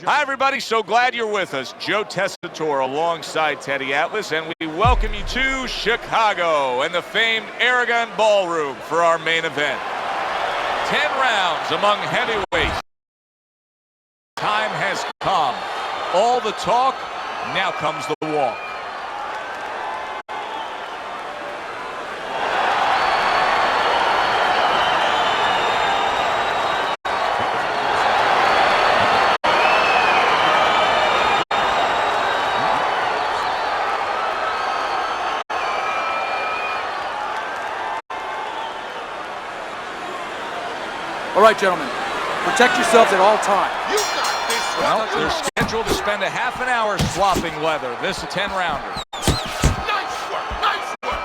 Hi, everybody. So glad you're with us. Joe Tessitore alongside Teddy Atlas, and we welcome you to Chicago and the famed Aragon Ballroom for our main event. 10 rounds among heavyweights. Time has come. All the talk, now comes the walk. All right, gentlemen, protect yourselves at all times. You got this. Well, they're scheduled to spend a half an hour swapping leather. This is a 10-rounder. Nice work, nice work.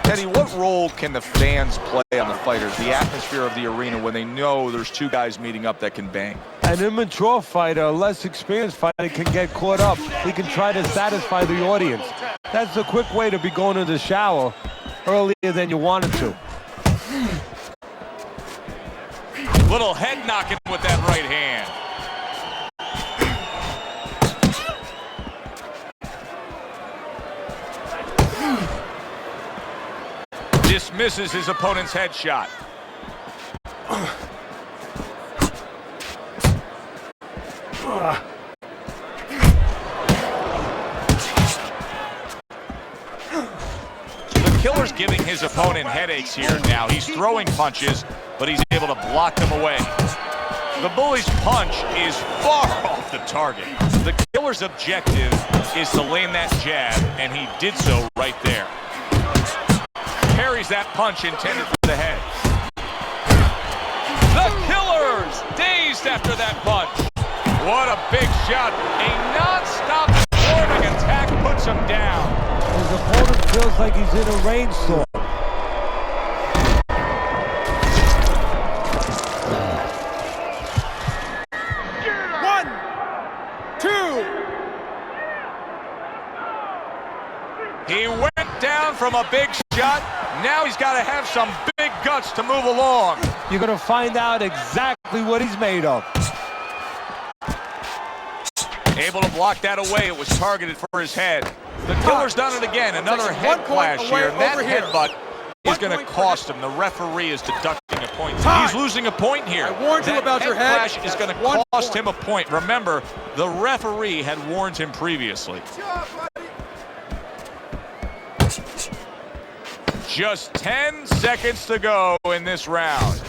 Teddy, what role can the fans play on the fighters, the atmosphere of the arena, when they know there's two guys meeting up that can bang? An immature fighter, a less experienced fighter can get caught up. He can try to satisfy the audience. That's a quick way to be going to the shower earlier than you wanted to. Little head knocking with that right hand. Dismisses his opponent's headshot. The killer's giving his opponent headaches here now. He's throwing punches, but he's able to block them away. The bully's punch is far off the target. The killer's objective is to land that jab, and he did so right there. Parries that punch intended for the head. The killer's dazed after that punch. What a big shot. A non-stop swarming attack puts him down. His opponent feels like he's in a rainstorm. He went down from a big shot. Now he's got to have some big guts to move along. You're going to find out exactly what he's made of. Able to block that away. It was targeted for his head. The killer's done it again. Another head clash here. And that headbutt is going to cost him. The referee is deducting a point. He's losing a point here. I warned you about your head. That head clash is going to cost him a point. Remember, the referee had warned him previously. Just 10 seconds to go in this round.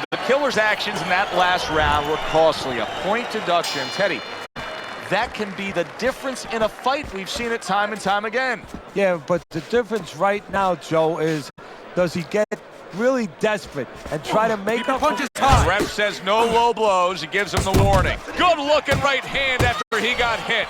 The killer's actions in that last round were costly. A point deduction. Teddy, that can be the difference in a fight. We've seen it time and time again. Yeah, but the difference right now, Joe, is does he get really desperate and try to make up punches high. The ref says no low blows. He gives him the warning. Good looking right hand after he got hit.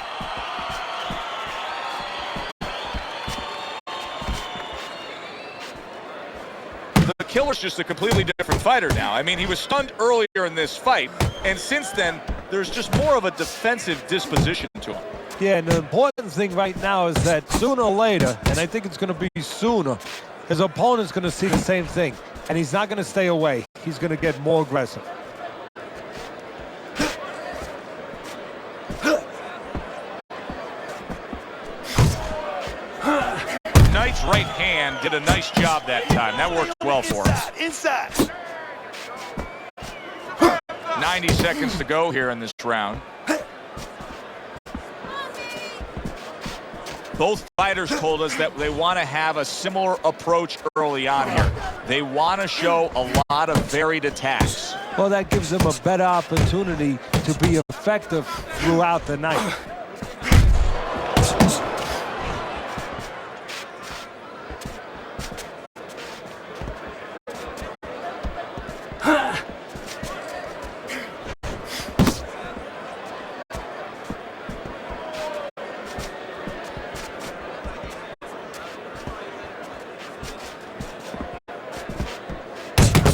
The killer's just a completely different fighter now. I mean, he was stunned earlier in this fight, and since then, there's just more of a defensive disposition to him. Yeah, and the important thing right now is that sooner or later, and I think it's going to be sooner, his opponent's going to see the same thing, and he's not going to stay away. He's going to get more aggressive. Knight's right hand did a nice job that time. That worked well for him. Inside. 90 seconds to go here in this round. Both fighters told us that they want to have a similar approach early on here. They want to show a lot of varied attacks. Well, that gives them a better opportunity to be effective throughout the night.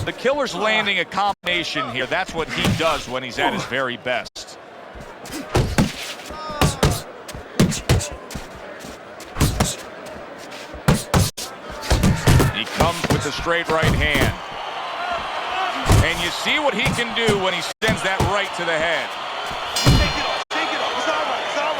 The Killer's landing a combination here. That's what he does when he's at his very best. He comes with the straight right hand. And you see what he can do when he sends that right to the head.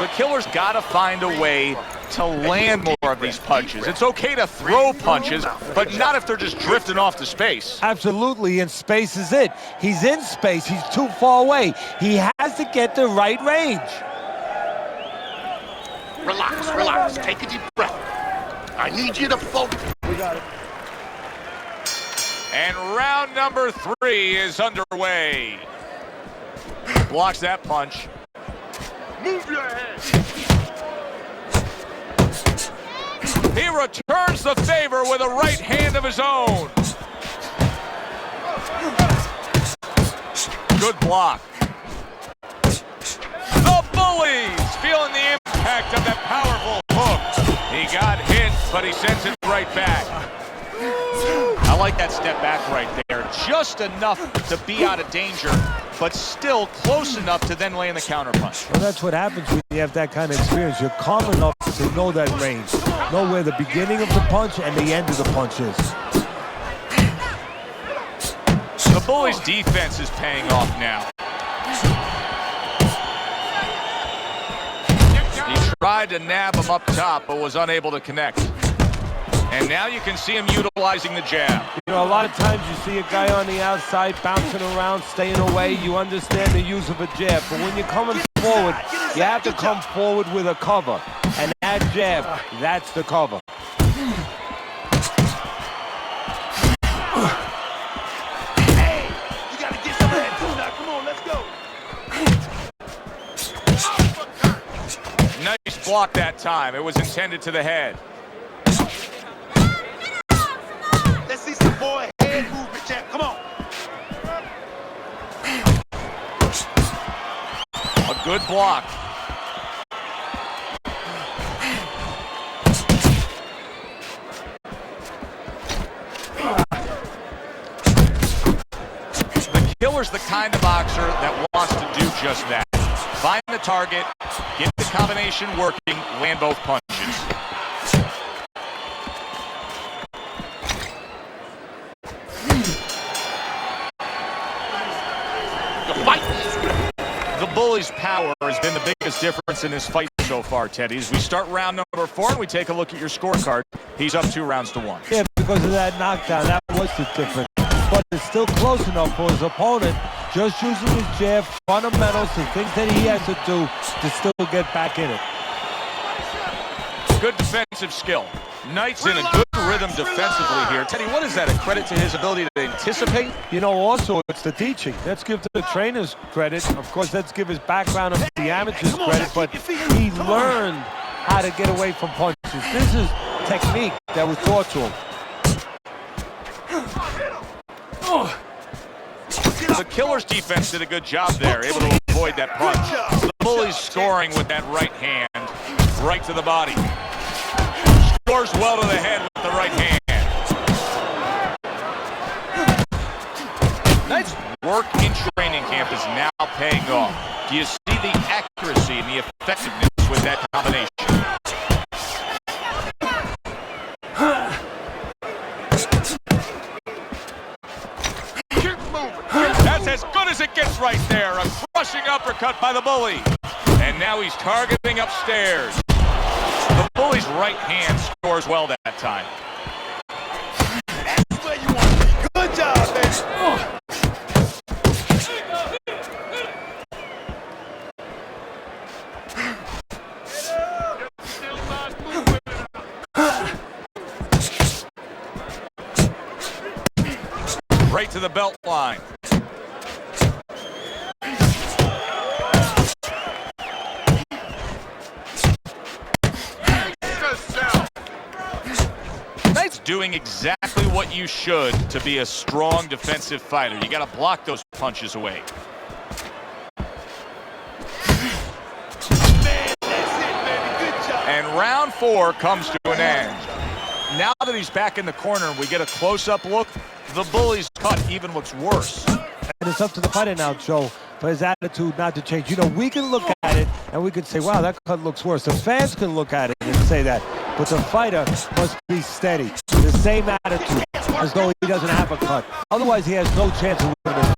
The Killer's got to find a way to land more of these punches. It's okay to throw punches, but not if they're just drifting off to space. Absolutely, and space is it. He's in space. He's too far away. He has to get the right range. Relax, relax. Take a deep breath. I need you to focus. We got it. And round number 3 is underway. Blocks that punch. Move your head. He returns the favor with a right hand of his own. Good block. The Bullies feeling the impact of that powerful hook. He got hit, but he sends it right back. I like that step back right there. Just enough to be out of danger, but still close enough to then land the counter punch. Well, that's what happens when you have that kind of experience. You're calm enough to know that range. Know where the beginning of the punch and the end of the punch is. The Bullies' defense is paying off now. He tried to nab him up top, but was unable to connect. And now you can see him utilizing the jab. You know, a lot of times you see a guy on the outside bouncing around, staying away. You understand the use of a jab. But when you're coming forward, you have to come forward with a cover. And that jab, that's the cover. Hey, you gotta get some of that too now. Come on, let's go. Nice block that time. It was intended to the head. Let's see some boy head movement, champ. Come on. A good block. The Killer's the kind of boxer that wants to do just that. Find the target, get the combination working, land both punches. The Bullies' power has been the biggest difference in this fight so far, Teddy. As we start round number 4 and we take a look at your scorecard, he's up 2 rounds to 1. Yeah, because of that knockdown, that was the difference. But it's still close enough for his opponent, just using his jab, fundamentals, and things that he has to do to still get back in it. Good defensive skill. Knight's in a good rhythm defensively here. Teddy, what is that, a credit to his ability to anticipate? You know, also, it's the teaching. Let's give the trainers credit. Of course, let's give his background of the amateurs credit, but he learned how to get away from punches. This is technique that was taught to him. The Killer's defense did a good job there, able to avoid that punch. The Bullies scoring with that right hand, right to the body. Scores well to the head with the right hand. Nice work in training camp is now paying off. Do you see the accuracy and the effectiveness with that combination? That's as good as it gets right there. A crushing uppercut by the Bully. And now he's targeting upstairs. The Bully's right hand scores well that time. That's where you want to be. Good job, baby. Right to the belt line. Knight's doing exactly what you should to be a strong defensive fighter. You got to block those punches away. And round 4 comes to an end. Now that he's back in the corner and we get a close-up look, the bully's cut even looks worse. And it's up to the fighter now, Joe, for his attitude not to change. You know, we can look at it and we can say, wow, that cut looks worse. The fans can look at it and say that. But the fighter must be steady. The same attitude, as though he doesn't have a cut. Otherwise, he has no chance of winning.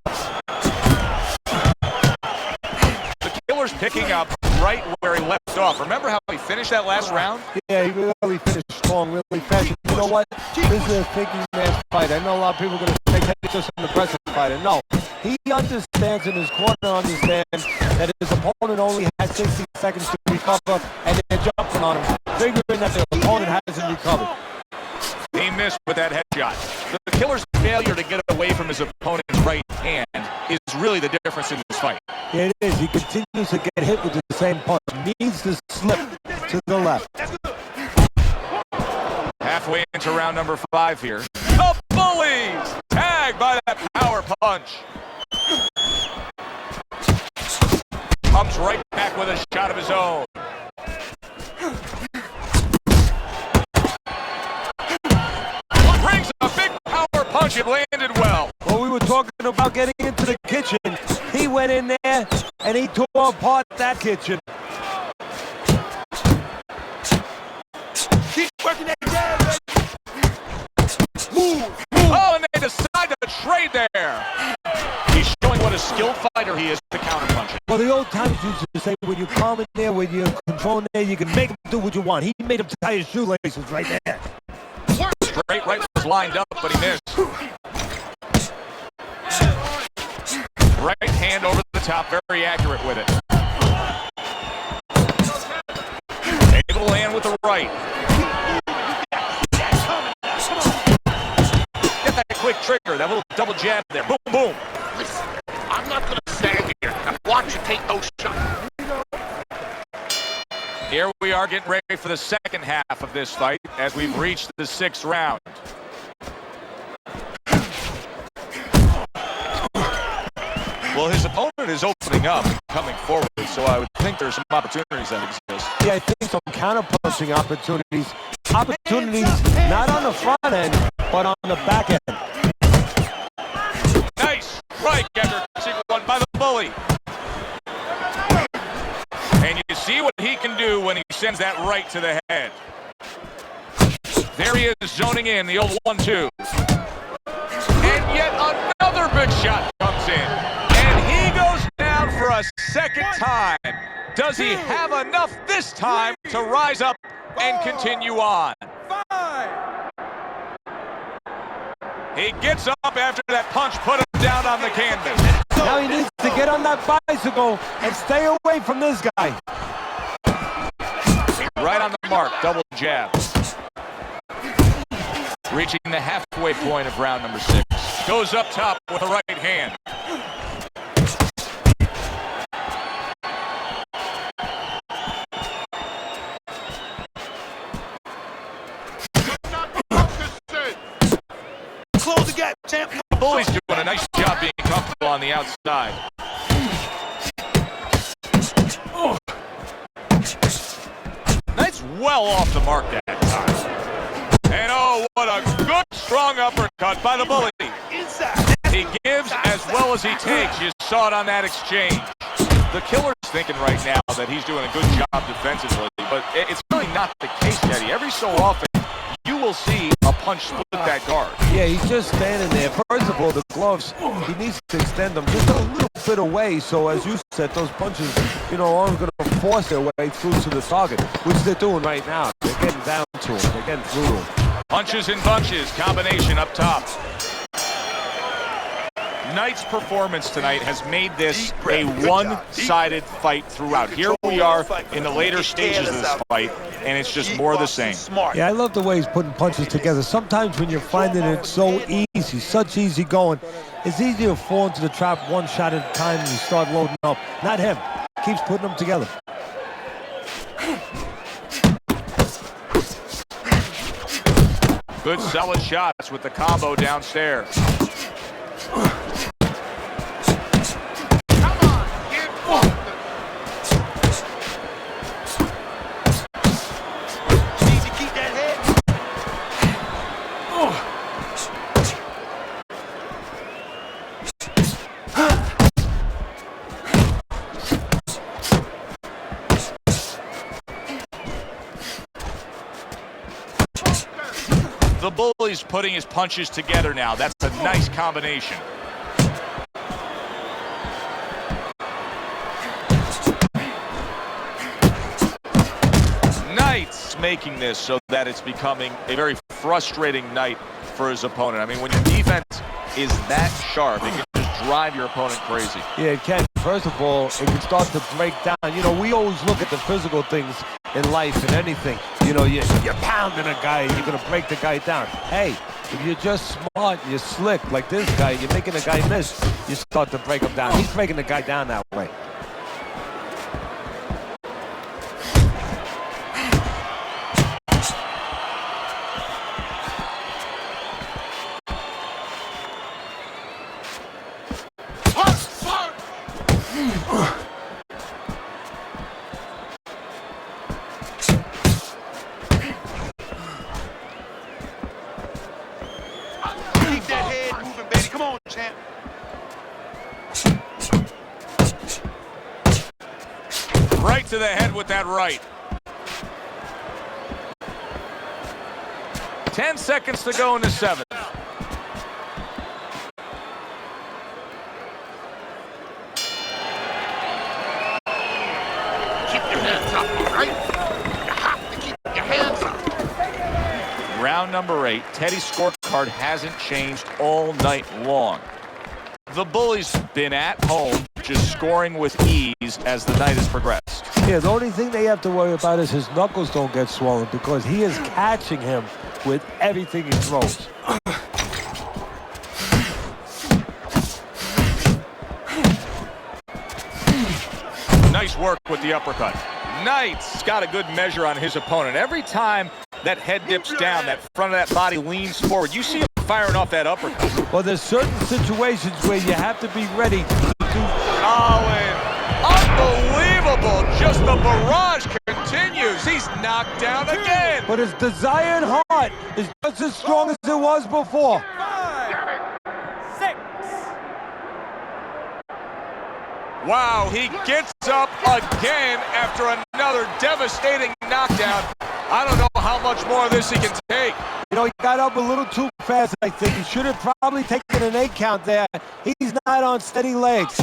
The killer's picking up right where he left off. Remember how he finished that last round? Yeah, he really finished strong, really fast. You know what? This is a thinking man's fight. I know a lot of people are going to say he's just an aggressive fighter. No, he understands, and his corner understands that his opponent only has 60 seconds to recover, and they're jumping on him, figuring that the opponent hasn't recovered. He missed with that headshot. The killer's failure to get away from his opponent's right hand is really the difference in this fight. Yeah, it is. He continues to get hit with the same punch. Needs to slip to the left. Halfway into round number 5 here. The bullies! Tagged by that power punch. Comes right back with a shot of his own. Brings a big power punch. It landed well. Well, we were talking about getting into the kitchen. He went in there and he tore apart that kitchen. Keep working that jab, baby. Move. Oh, and they decide to trade there. He's showing what a skilled fighter he is to counterpunch. Well, the old timers used to say, when you calm in there, when you're controlling there, you can make him do what you want. He made him tie his shoelaces right there. Straight right was lined up, but he missed. Right hand over the top, very accurate with it. Able to land with the right. Get that quick trigger, that little double jab there. Boom, boom. Listen, I'm not going to stand here and watch you take those shots. Here we are getting ready for the second half of this fight as we've reached the 6th round. Well, his opponent is opening up, coming forward, so I would think there's some opportunities that exist. Yeah, I think some counter-punching opportunities. Opportunities not on the front end, but on the back end. Nice strike after catching one by the bully. And you see what he can do when he sends that right to the head. There he is, zoning in, the old 1-2. And yet another big shot comes in. And he goes down for a second time. Does he have enough this time to rise up and continue on? He gets up after that punch put him down on the canvas. Now he needs to get on that bicycle and stay away from this guy. Right on the mark, double jab. Reaching the halfway point of round number 6. Goes up top with the right hand. Close the gap, champ. The bully's doing a nice job being comfortable on the outside. Knight's well off the mark that time. And oh, what a good, strong uppercut by the bully. He gives as well as he takes. You saw it on that exchange. The killer's thinking right now that he's doing a good job defensively, but it's really not the case, Teddy. Every so often, you will see a punch split that guard. Yeah, he's just standing there. First of all, the gloves, he needs to extend them just a little bit away, so as you said, those punches, you know, aren't going to force their way through to the target, which they're doing right now. They're getting down to him. They're getting through to him. Punches and bunches, combination up top. Knight's performance tonight has made this a one-sided fight throughout. Here we are in the later stages of this fight, and it's just more of the same. Yeah, I love the way he's putting punches together. Sometimes when you're finding it so easy pace. He's such easy going. It's easier to fall into the trap one shot at a time and you start loading up. Not him. Keeps putting them together. Good solid shots with the combo downstairs. Come on, get off Need to keep that head. The Bully's putting his punches together now. That's a nice combination. Knight's making this so that it's becoming a very frustrating night for his opponent. I mean, when your defense is that sharp, it can just drive your opponent crazy. Yeah, it can. First of all, it can start to break down. You know, we always look at the physical things in life and anything. You know, you're pounding a guy, you're going to break the guy down. Hey, if you're just smart, you're slick like this guy, you're making the guy miss, you start to break him down. He's breaking the guy down that way. Keep that head moving, baby. Come on, champ. Right to the head with that right. 10 seconds to go in the seventh. Keep your hands up, all right? You have to keep your hands up. Round number 8. Teddy's scorecard hasn't changed all night long. The Bully's been at home, just scoring with ease as the night has progressed. Yeah, the only thing they have to worry about is his knuckles don't get swollen because he is catching him with everything he throws. Nice work with the uppercut. Knight's got a good measure on his opponent. Every time that head dips down, that front of that body leans forward, you see him firing off that uppercut. Well, there's certain situations where you have to be ready to do. Colin, unbelievable. Just the barrage continues. He's knocked down again. But his desired heart is just as strong as it was before. 5, 6. Wow, he gets up again after another devastating knockdown. I don't know how much more of this he can take. You know, he got up a little too fast, I think. He should have probably taken an 8 count there. He's not on steady legs.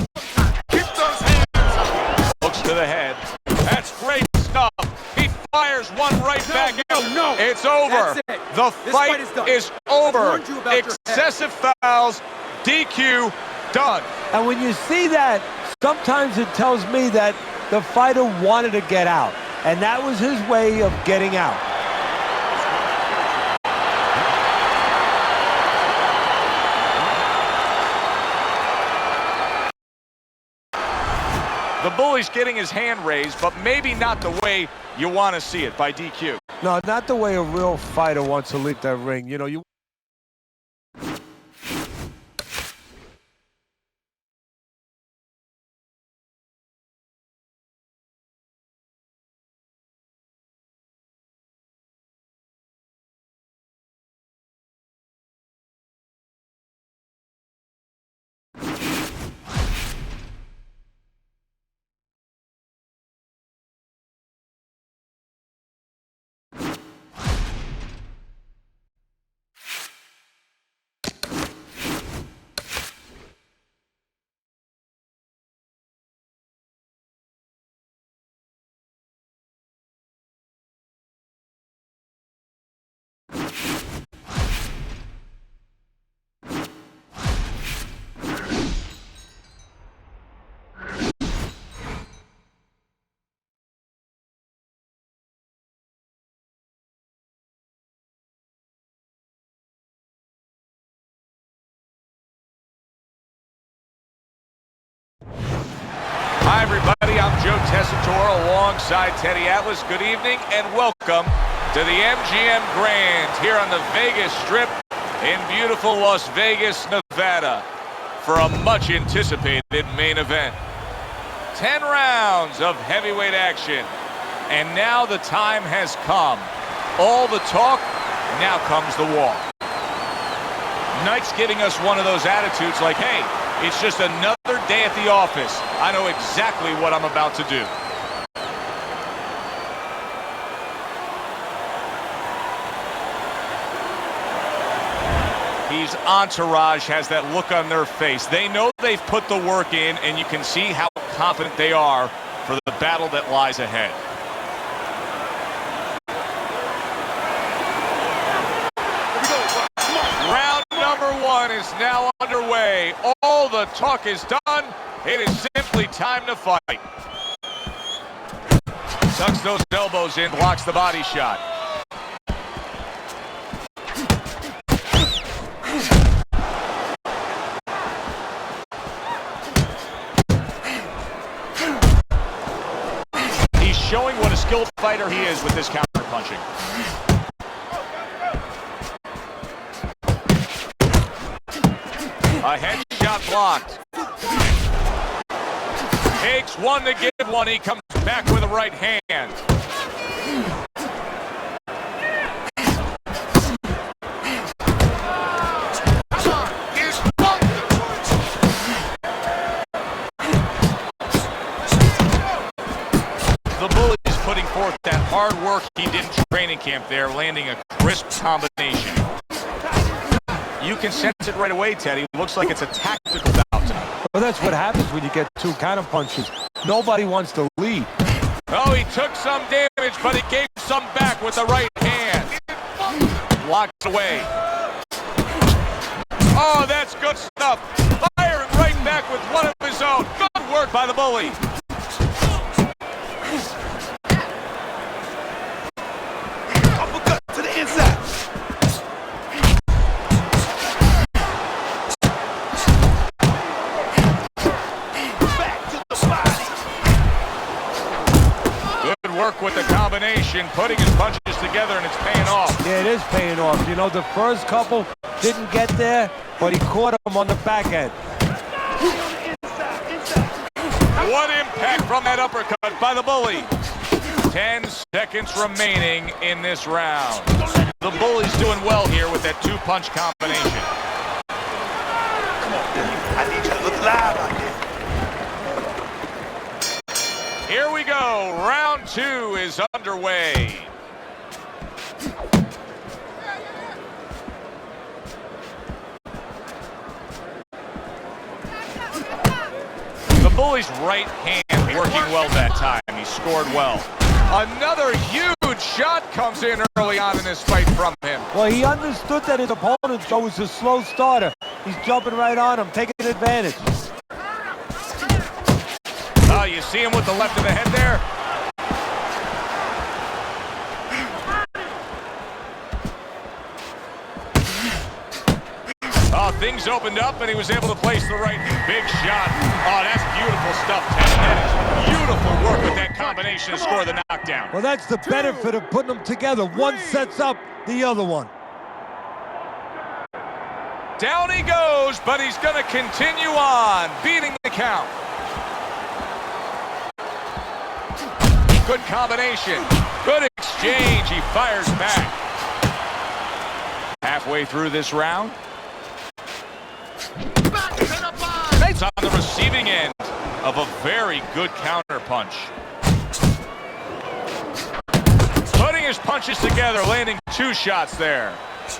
Keep those hands up. Looks to the head. That's great stuff. He fires one right back out. no. It's over. That's it. The This fight fight is done. is I over. warned you about your head. Excessive fouls, DQ, done. And when you see that, sometimes it tells me that the fighter wanted to get out. And that was his way of getting out. The Bully's getting his hand raised, but maybe not the way you want to see it, by DQ. No, not the way a real fighter wants to leave that ring. You know, you Hi, everybody. I'm Joe Tessitore alongside Teddy Atlas. Good evening and welcome to the MGM Grand here on the Vegas Strip in beautiful Las Vegas, Nevada for a much-anticipated main event. 10 rounds of heavyweight action. And now the time has come. All the talk, now comes the walk. Knight's giving us one of those attitudes like, hey, it's just another day at the office. I know exactly what I'm about to do. His entourage has that look on their face. They know they've put the work in, and you can see how confident they are for the battle that lies ahead. Round number one is now underway. All the talk is done. It is simply time to fight. Tucks those elbows in, blocks the body shot. He's showing what a skilled fighter he is with this counter-punching. A headshot blocked. Takes one to give one. He comes back with a right hand. The Bully is putting forth that hard work he did in training camp there, landing a crisp combination. You can sense it right away, Teddy. Looks like it's a tactical bout tonight. Well, that's what happens when you get two counter punches. Nobody wants to lead. Oh, he took some damage, but he gave some back with the right hand. Blocked away. Oh, that's good stuff. Firing right back with one of his own. Good work by the Bully. Uppercut to the inside. Work with the combination, putting his punches together, and it's paying off. Yeah, it is paying off. You know, the first couple didn't get there, but he caught him on the back end. What impact from that uppercut by the Bully. 10 seconds remaining in this round. The Bully's doing well here with that two-punch combination. Come on, Billy. I need you to look live out there. Here we go. Round two is underway. The Bully's right hand working well that time. He scored well. Another huge shot comes in early on in this fight from him. Well, he understood that his opponent, Joe, was a slow starter. He's jumping right on him, taking advantage. Oh, you see him with the left of the head there? Oh, things opened up and he was able to place the right big shot. Oh, that's beautiful stuff, Teddy. That is beautiful work with that combination to score the knockdown. Well, that's the benefit of putting them together. One sets up the other one. Down he goes, but he's going to continue on, beating the count. Good combination. Good exchange. He fires back. Halfway through this round. Knight's on the receiving end of a very good counter punch. Putting his punches together, landing two shots there.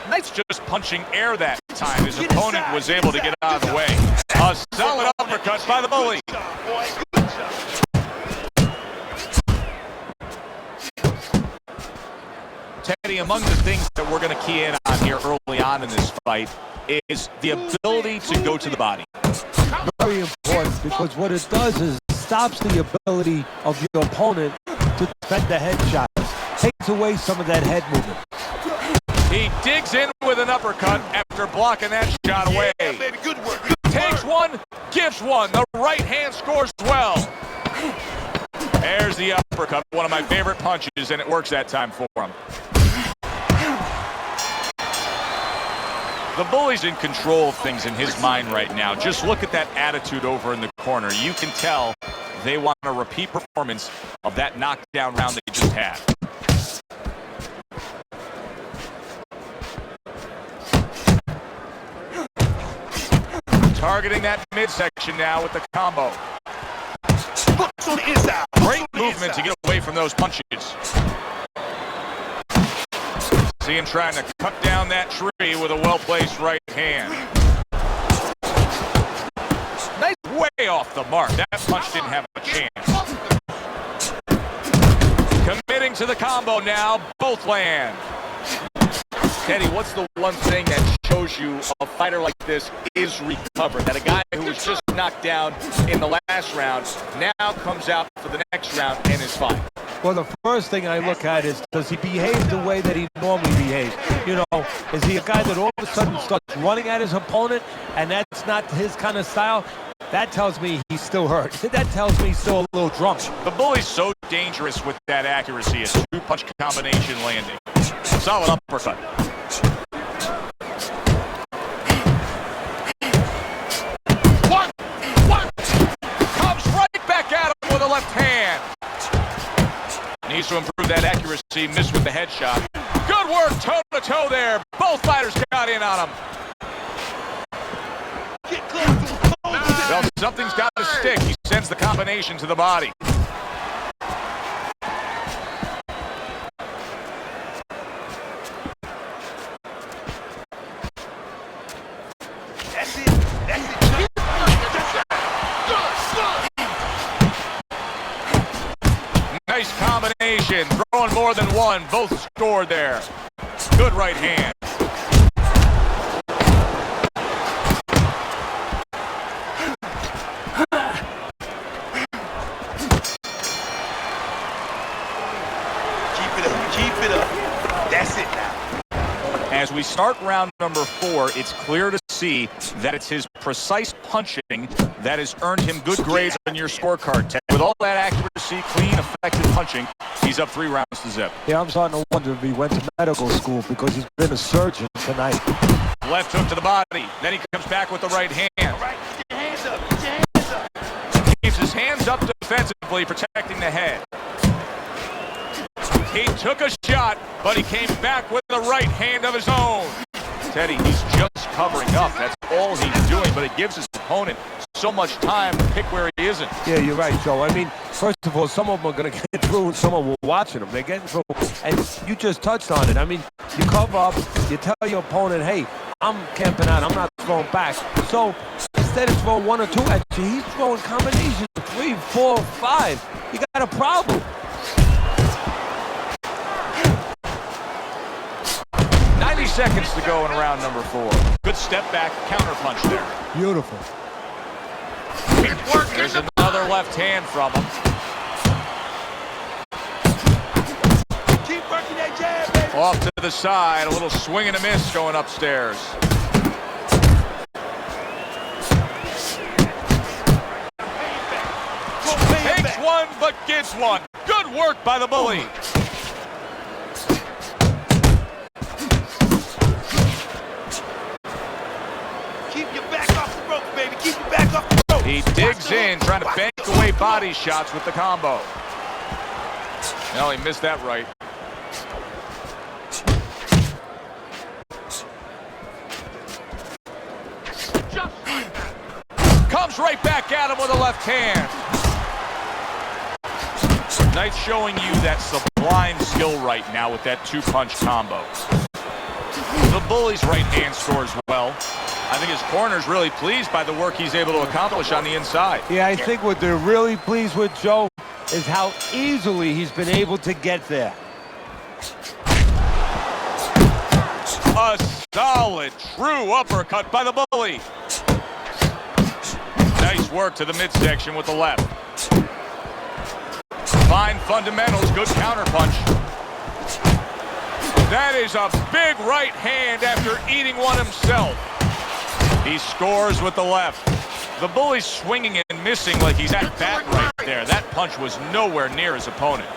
Knight's just punching air that time. His opponent was able to get out of the way. A solid uppercut by the Bully. Teddy, among the things that we're going to key in on here early on in this fight is the ability to go to the body. Very important, because what it does is stops the ability of your opponent to defend the headshot. Takes away some of that head movement. He digs in with an uppercut after blocking that shot away. Yeah, baby, good work. Takes one, gives one. The right hand scores well. There's the uppercut, one of my favorite punches, and it works that time for him. The Bully's in control of things in his mind right now. Just look at that attitude over in the corner. You can tell they want a repeat performance of that knockdown round they just had. Targeting that midsection now with the combo. Great movement to get away from those punches. See him trying to cut down that tree with a well-placed right hand. Nice, way off the mark. That punch didn't have a chance. Committing to the combo now. Both land. Teddy, what's the one thing that shows you a fighter like this is recovered? That a guy who was just knocked down in the last round now comes out for the next round and is fine. Well, the first thing I look at is, does he behave the way that he normally behaves? You know, is he a guy that all of a sudden starts running at his opponent, and that's not his kind of style? That tells me he's still hurt. That tells me he's still a little drunk. The Bully's so dangerous with that accuracy, a two-punch combination landing. Solid uppercut. One. Comes right back at him with a left hand. Needs to improve that accuracy. Missed with the headshot. Good work toe-to-toe there. Both fighters got in on him. Well, something's got to stick. He sends the combination to the body. Nice combination, throwing more than one. Both scored there. Good right hand. Keep it up. That's it now. As we start round number 4, it's clear to see that it's his precise punching that has earned him good grades on your scorecard, Ted. With all that accuracy, clean, effective punching, he's up 3 rounds to zip. Yeah, I'm starting to wonder if he went to medical school because he's been a surgeon tonight. Left hook to the body. Then he comes back with the right hand. All right, get your hands up. Get your hands up. Keeps his hands up defensively, protecting the head. He took a shot, but he came back with the right hand of his own. Teddy, he's just covering up. That's all he's doing, but it gives his opponent so much time to pick where he isn't. Yeah, you're right, Joe. I mean, first of all, some of them are going to get through, and some of them are watching them. They're getting through, and you just touched on it. I mean, you cover up, you tell your opponent, hey, I'm camping out, I'm not throwing back. So instead of throwing 1 or 2 at you, he's throwing combinations of 3, 4, 5. You got a problem. 90 seconds to go in round number 4. Good step back, counter punch there. Beautiful. There's another left hand from him. Keep working that jab, baby. Off to the side, a little swing and a miss going upstairs. Takes one, but gets one. Good work by the Bully. Keep your back off the rope, baby. Keep your back off the rope. He digs in, trying to bank away body shots with the combo. No, he missed that right. Comes right back at him with a left hand. Nice showing you that sublime skill right now with that 2-punch combo. The Bully's right hand scores well. I think his corner's really pleased by the work he's able to accomplish on the inside. Yeah, I think what they're really pleased with, Joe, is how easily he's been able to get there. A solid, true uppercut by the Bully. Nice work to the midsection with the left. Fine fundamentals, good counterpunch. That is a big right hand after eating one himself. He scores with the left. The bully's swinging and missing like he's at bat right there. That punch was nowhere near his opponent.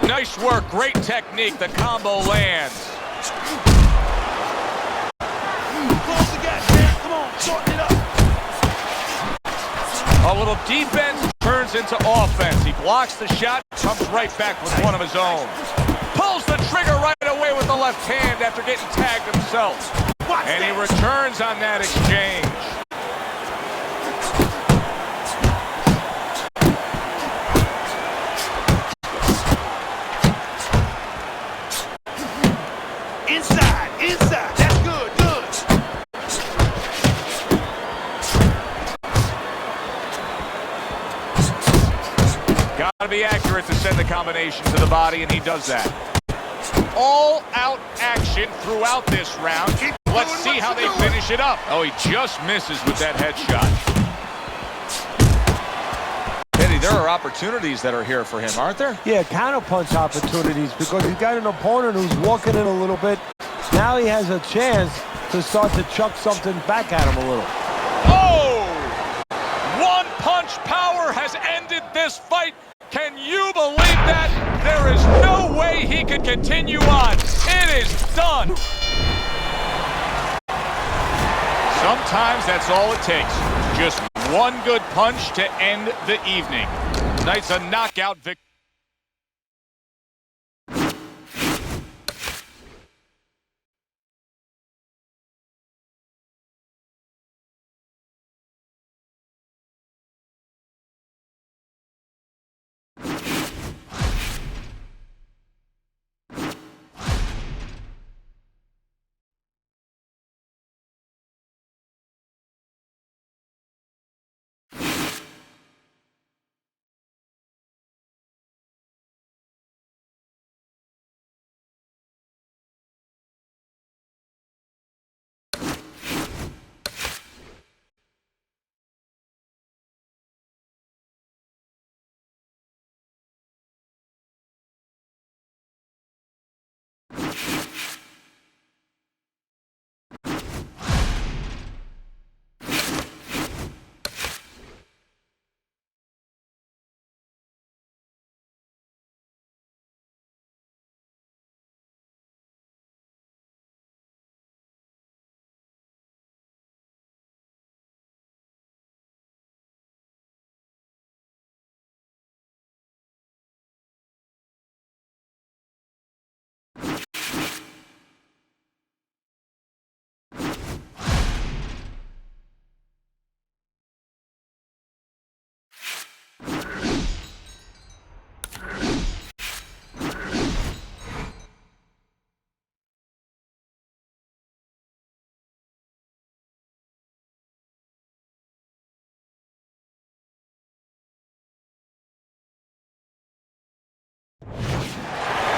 Nice work, great technique. The combo lands. Close the gap, man. Come on, shorten it up. A little defense turns into offense. He blocks the shot, comes right back with one of his own. Pulls the trigger right away with the left hand after getting tagged himself. And he returns on that exchange. Inside. That's good. Gotta be accurate to send the combination to the body, and he does that. All-out action throughout this round. Let's see how they finish it up. Oh, he just misses with that headshot. Eddie, there are opportunities that are here for him, aren't there? Yeah, counterpunch opportunities because he's got an opponent who's walking in a little bit. Now he has a chance to start to chuck something back at him a little. Oh! One punch power has ended this fight. Can you believe that? There is no way he could continue on. It is done. Sometimes that's all it takes. Just one good punch to end the evening. Tonight's a knockout victory.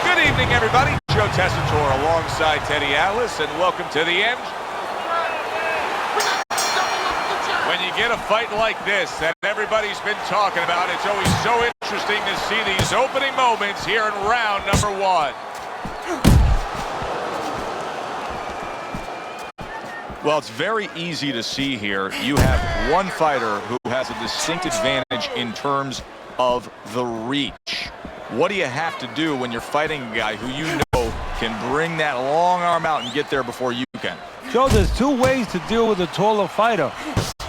Good evening, everybody. Joe Tessitore alongside Teddy Atlas, and welcome to the end. When you get a fight like this that everybody's been talking about, it's always so interesting to see these opening moments here in round number one. Well, it's very easy to see here. You have one fighter who has a distinct advantage in terms of the reach. What do you have to do when you're fighting a guy who you know can bring that long arm out and get there before you can? Joe, there's two ways to deal with a taller fighter.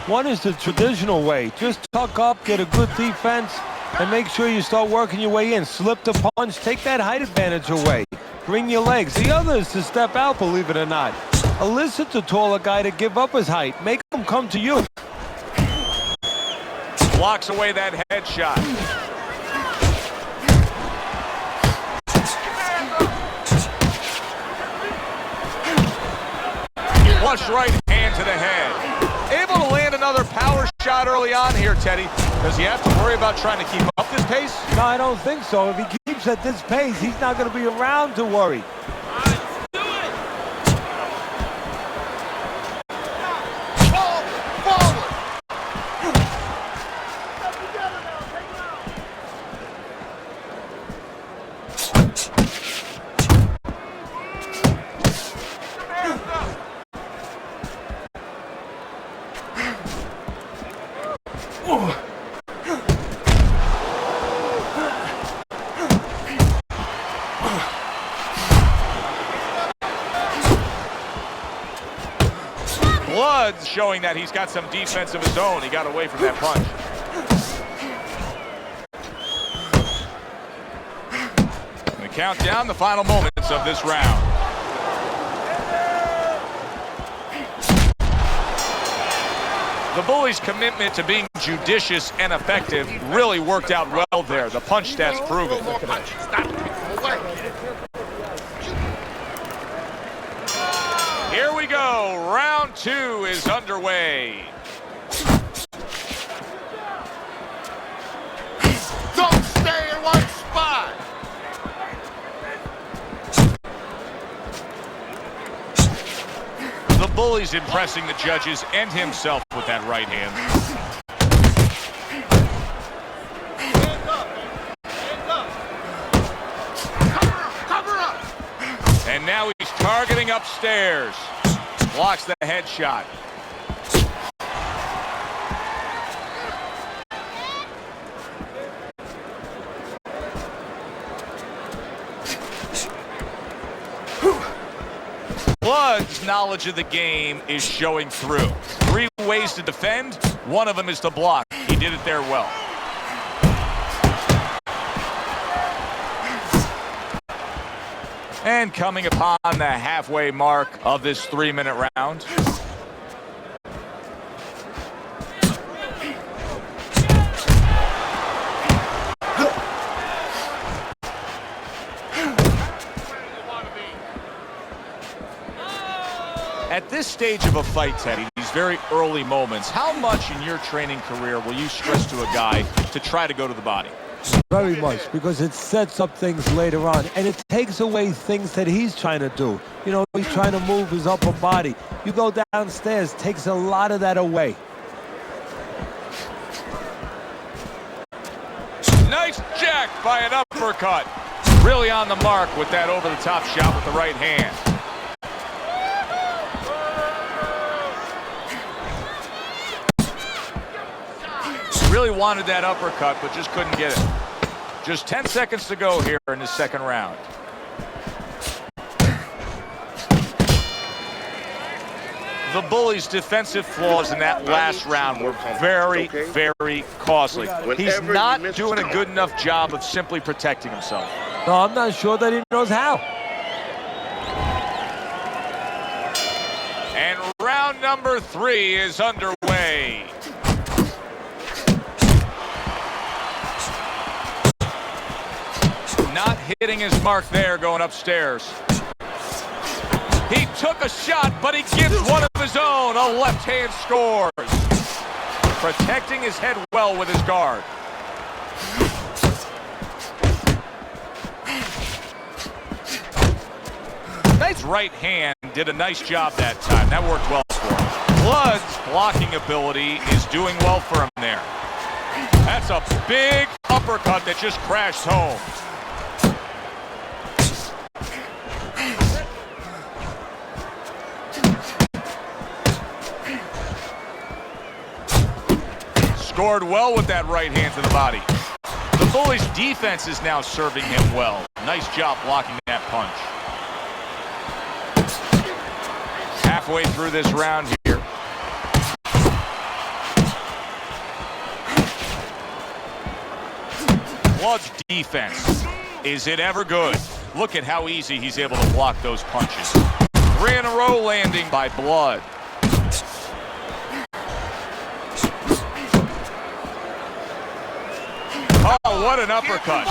One is the traditional way. Just tuck up, get a good defense, and make sure you start working your way in. Slip the punch, take that height advantage away. Bring your legs. The other is to step out, believe it or not. Elicit the taller guy to give up his height. Make him come to you. Blocks away that headshot. Flush right hand to the head. Able to land another power shot early on here, Teddy. Does he have to worry about trying to keep up this pace? No, I don't think so. If he keeps at this pace, he's not going to be around to worry. Blood's showing that he's got some defense of his own. He got away from that punch. And we count down the final moments of this round. The Bullies' commitment to being judicious and effective really worked out well there. The punch stats prove it. Here we go. Round 2 is underway. Don't stay in one spot. The Bullies impressing the judges and himself with that right hand. Cover up. And now he's targeting upstairs. Blocks the headshot. Blood's knowledge of the game is showing through. 3 ways to defend. One of them is to block. He did it there well. And coming upon the halfway mark of this 3-minute round. At this stage of a fight, Teddy, these very early moments, how much in your training career will you stress to a guy to try to go to the body? Very much, because it sets up things later on, and it takes away things that he's trying to do. You know, he's trying to move his upper body. You go downstairs, takes a lot of that away. Nice jack by an uppercut. Really on the mark with that over-the-top shot with the right hand. Really wanted that uppercut, but just couldn't get it. Just 10 seconds to go here in the second round. The Bullies' defensive flaws in that last round were very, very costly. He's not doing a good enough job of simply protecting himself. No, I'm not sure that he knows how. And round number 3 is underway. Not hitting his mark there going upstairs. He took a shot, but he gives one of his own. A left hand scores. Protecting his head well with his guard. Nice right hand. Did a nice job that time. That worked well for him. Blood's blocking ability is doing well for him there. That's a big uppercut that just crashed home. Scored well with that right hand to the body. The Bullies' defense is now serving him well. Nice job blocking that punch. Halfway through this round here. Blood's defense. Is it ever good? Look at how easy he's able to block those punches. 3 in a row landing by Blood. Oh, what an uppercut.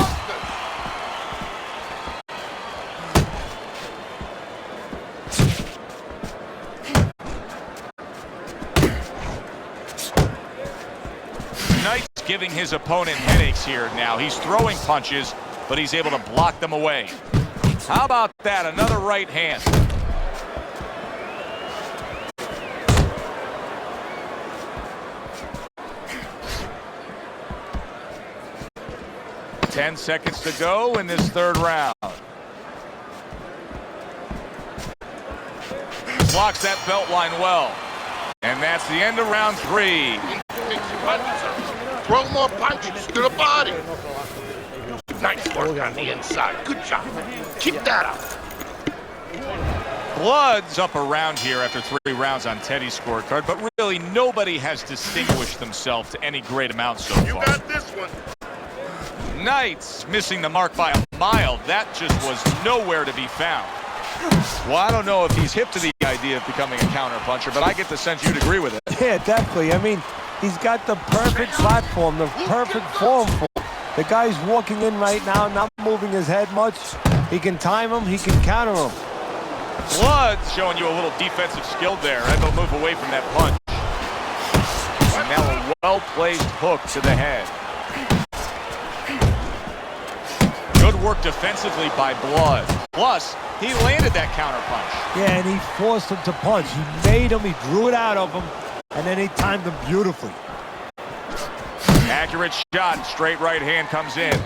Knight's giving his opponent headaches here now. He's throwing punches, but he's able to block them away. How about that? Another right hand. Ten seconds to go in this third round. Blocks that belt line well. And that's the end of round 3. Throw more punches to the body. Nice work on the inside. Good job. Keep that up. Blood's up around here after 3 rounds on Teddy's scorecard, but really nobody has distinguished themselves to any great amount so You far. got this one. Knights missing the mark by a mile. That just was nowhere to be found. Well, I don't know if he's hip to the idea of becoming a counterpuncher, but I get the sense you'd agree with it. Yeah, definitely. I mean, he's got the perfect platform, the perfect form for it. The guy's walking in right now, not moving his head much. He can time him, he can counter him. Blood's showing you a little defensive skill there. Able to move away from that punch. And now a well-placed hook to the head. Good work defensively by Blood. Plus, he landed that counter punch. Yeah, and he forced him to punch. He made him, he drew it out of him, and then he timed him beautifully. Accurate shot, straight right hand comes in.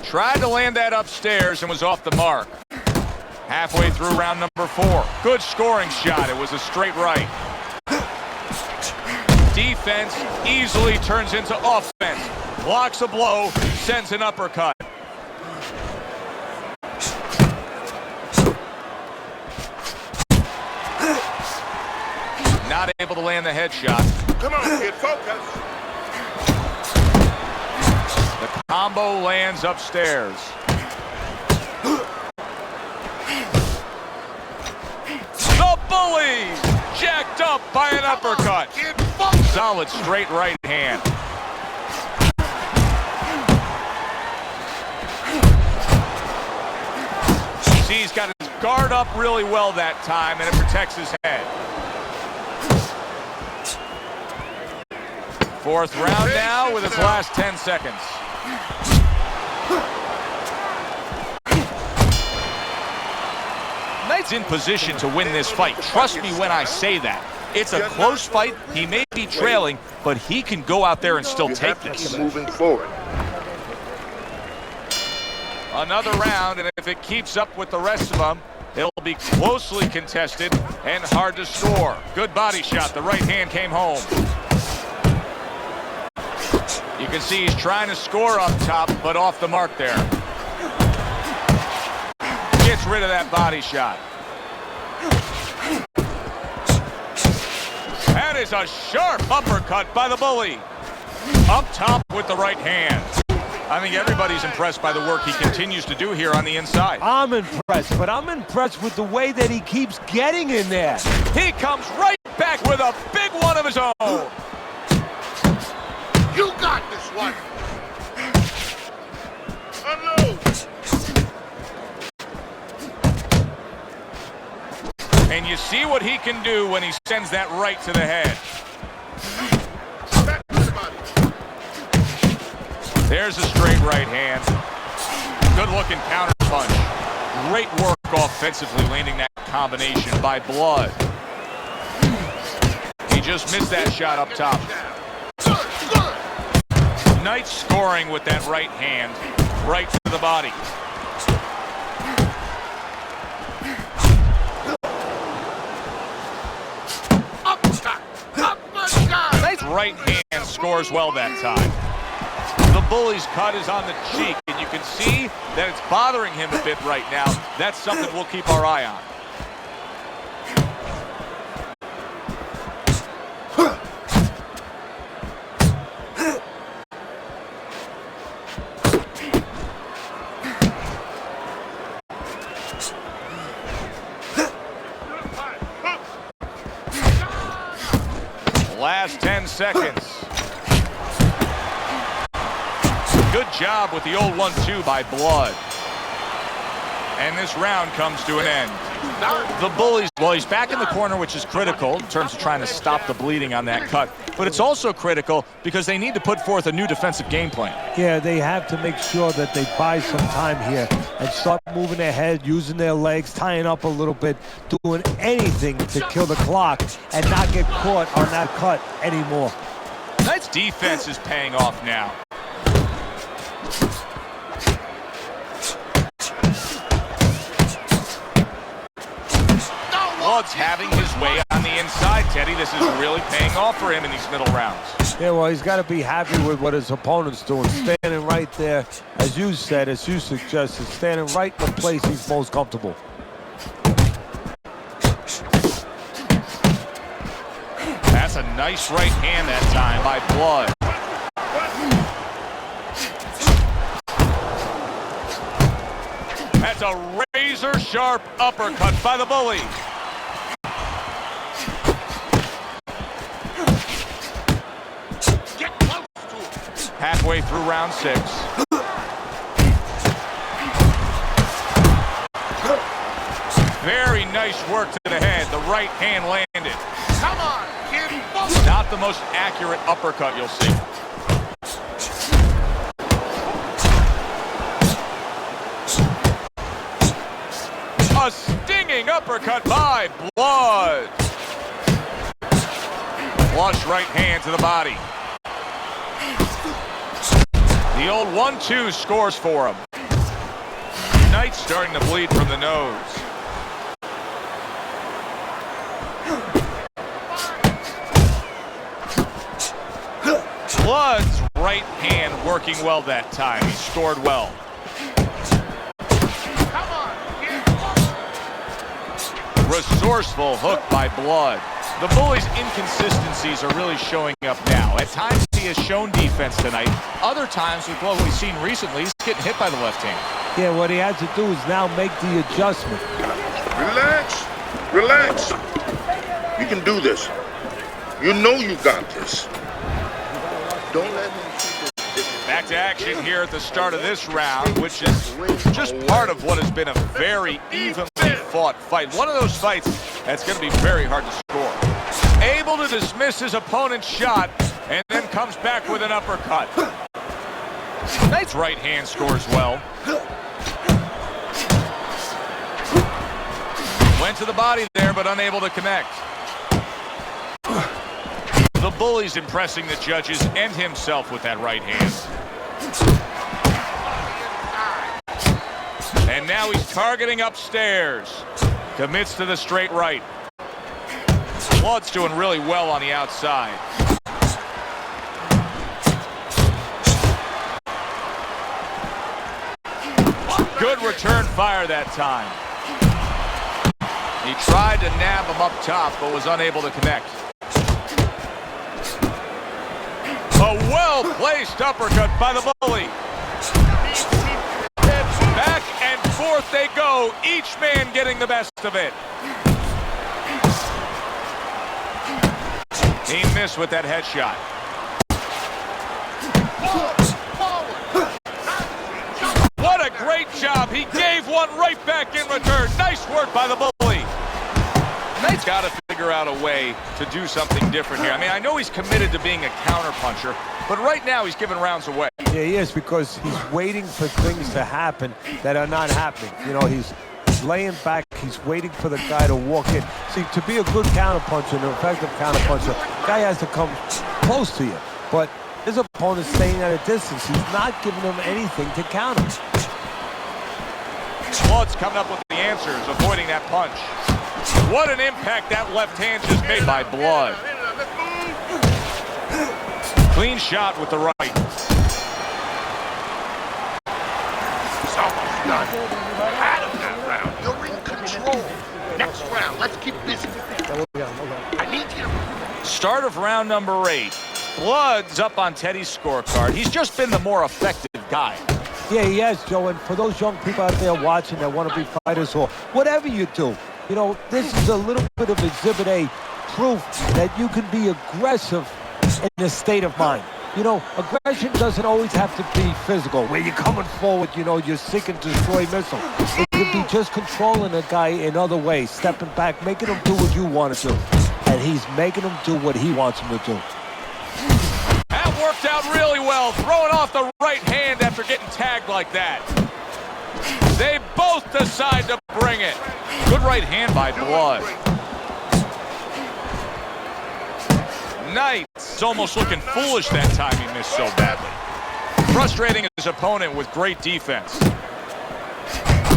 Tried to land that upstairs and was off the mark. Halfway through round number 4. Good scoring shot, it was a straight right. Defense easily turns into offense. Blocks a blow, sends an uppercut. Not able to land the headshot. Come on, kid, focus. The combo lands upstairs. The bully jacked up by an uppercut. Kid, focus. Solid straight right hand. See, he's got his guard up really well that time, and it protects his head. 4th round now with his last 10 seconds. Knight's in position to win this fight. Trust me when I say that. It's a close fight. He may be trailing, but he can go out there and still You take have to this. keep moving forward. Another round, and if it keeps up with the rest of them, it'll be closely contested and hard to score. Good body shot. The right hand came home. You can see he's trying to score up top, but off the mark there. Gets rid of that body shot. That is a sharp uppercut by the bully. Up top with the right hand. I think everybody's impressed by the work he continues to do here on the inside. I'm impressed, but I'm impressed with the way that he keeps getting in there. He comes right back with a big one of his own. You got this one. Unload. And you see what he can do when he sends that right to the head. Back to the body. There's a straight right hand. Good looking counter punch. Great work offensively landing that combination by Blood. He just missed that shot up top. Knight scoring with that right hand, right to the body. Knight's right hand scores well that time. The bully's cut is on the cheek, and you can see that it's bothering him a bit right now. That's something we'll keep our eye on. Last 10 seconds. Good job with the old 1-2 by Blood. And this round comes to an end. The bully's, well, he's back in the corner, which is critical in terms of trying to stop the bleeding on that cut. But it's also critical because they need to put forth a new defensive game plan. Yeah, they have to make sure that they buy some time here and start moving their head, using their legs, tying up a little bit, doing anything to kill the clock and not get caught on that cut anymore. Knight's defense is paying off now. Blood's having his way on the inside, Teddy. This is really paying off for him in these middle rounds. Yeah, well, he's got to be happy with what his opponent's doing. Standing right there, as you said, as you suggested, standing right in the place he's most comfortable. That's a nice right hand that time by Blood. That's a razor-sharp uppercut by the Bully. Get close to him. Halfway through round 6. Very nice work to the head. The right hand landed. Come on, kid. Not the most accurate uppercut you'll see. A stinging uppercut by Blood. Flush right hand to the body. The old 1-2 scores for him. Knight's starting to bleed from the nose. Blood's right hand working well that time. He scored well. Come on, kid. Resourceful hook by Blood. The Bully's inconsistencies are really showing up now. At times he has shown defense tonight. Other times with what we've seen recently, he's getting hit by the left hand. Yeah, what he has to do is now make the adjustment. Relax. Relax. You can do this. You know you got this. Don't let him keep it. Back to action here at the start of this round, which is just part of what has been a very evenly fought fight. One of those fights that's going to be very hard to score. Able to dismiss his opponent's shot and then comes back with an uppercut. Knight's right hand scores well. Went to the body there, but unable to connect. The Bully's impressing the judges and himself with that right hand. And now he's targeting upstairs. Commits to the straight right. Blood's doing really well on the outside. Good return fire that time. He tried to nab him up top, but was unable to connect. A well-placed uppercut by the Bully. Back and forth they go, each man getting the best of it. He missed with that headshot. What a great job. He gave one right back in return. Nice work by the Bully. Knight's got to figure out a way to do something different here. I mean, I know he's committed to being a counterpuncher, but right now he's giving rounds away. Yeah, he is, because he's waiting for things to happen that are not happening. You know, he's laying back, he's waiting for the guy to walk in. See, to be a good counterpuncher, an effective counterpuncher, the guy has to come close to you. But his opponent's staying at a distance. He's not giving him anything to counter. Blood's coming up with the answers, avoiding that punch. What an impact that left hand just made by Blood. Clean shot with the right. It's almost done. Out of that round. You're in control. Next round, let's keep busy. I need you. Start of round number 8. Blood's up on Teddy's scorecard. He's just been the more effective guy. Yeah, he has, Joe. And for those young people out there watching that want to be fighters or whatever you do, you know, this is a little bit of Exhibit A proof that you can be aggressive in a state of mind. You know, aggression doesn't always have to be physical, where you're coming forward, you know, you're seek and destroy missile. It could be just controlling a guy in other ways, stepping back, making him do what you want to do. And he's making him do what he wants him to do. That worked out really well, throwing off the right hand after getting tagged like that. They both decide to bring it. Good right hand by Blood. Knight's almost looking foolish that time he missed so badly. Frustrating his opponent with great defense.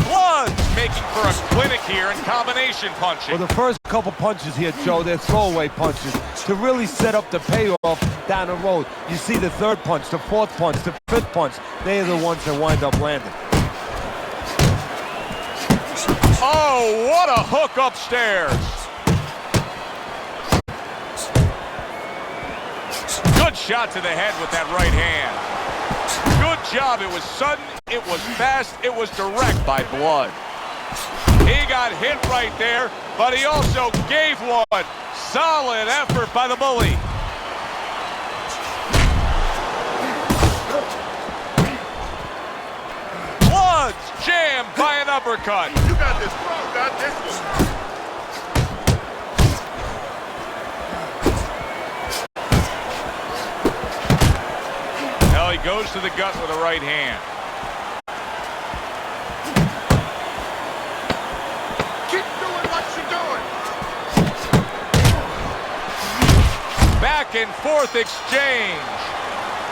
Blood's making making for a clinic here in combination punching. Well, the first couple punches here, Joe, they're throwaway punches to really set up the payoff down the road. You see the third punch, the fourth punch, the fifth punch. They are the ones that wind up landing. Oh, what a hook upstairs. Good shot to the head with that right hand. Good job. It was sudden, it was fast, it was direct by Blood. He got hit right there, but he also gave one. Solid effort by the Bully. Blood's jammed by an uppercut. You got this, bro. You got this one. Well, he goes to the gut with a right hand. Keep doing what you're doing. Back and forth exchange.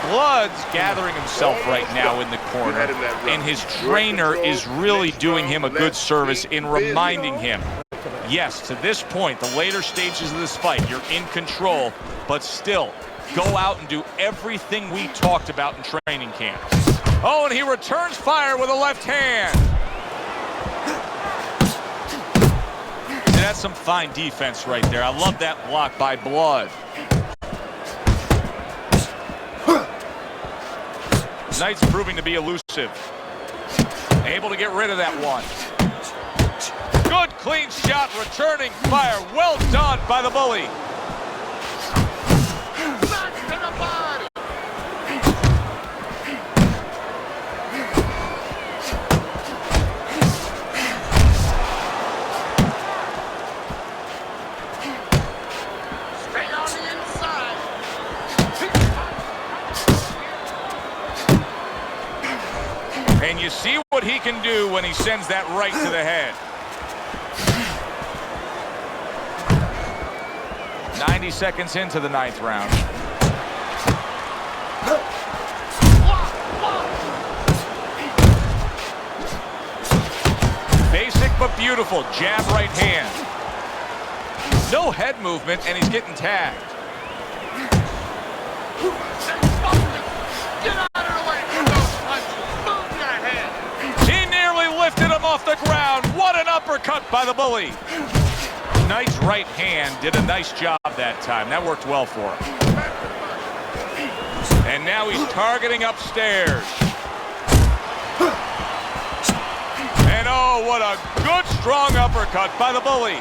Blood's gathering himself right now in the corner, and his trainer is really doing him a good service in reminding him, yes, to this point, the later stages of this fight, you're in control, but still, go out and do everything we talked about in training camp. Oh, and he returns fire with a left hand. See, that's some fine defense right there. I love that block by Blood. Knight's proving to be elusive. Able to get rid of that one. Good clean shot, returning fire. Well done by the Bully. Stay on the inside. And you see what he can do when he sends that right to the head. 90 seconds into the 9th round. Basic but beautiful. Jab right hand. No head movement, and he's getting tagged. Get out of the way. Don't punch. Move your head. He nearly lifted him off the ground. What an uppercut by the Bully. Knight's right hand did a nice job that time. That worked well for him. And now he's targeting upstairs. And oh, what a good strong uppercut by the Bully.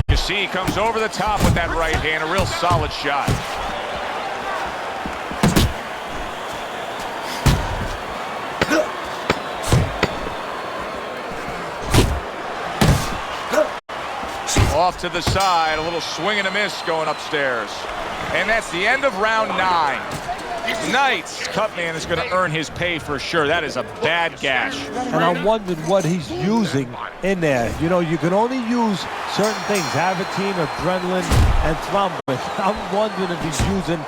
You see he comes over the top with that right hand. A real solid shot. Off to the side, a little swing and a miss going upstairs. And that's the end of round 9. Knight's cut man is going to earn his pay for sure. That is a bad gash. And I'm wondering what he's using in there. You know, you can only use certain things, Avitine, adrenaline, and thrombin. I'm wondering if he's using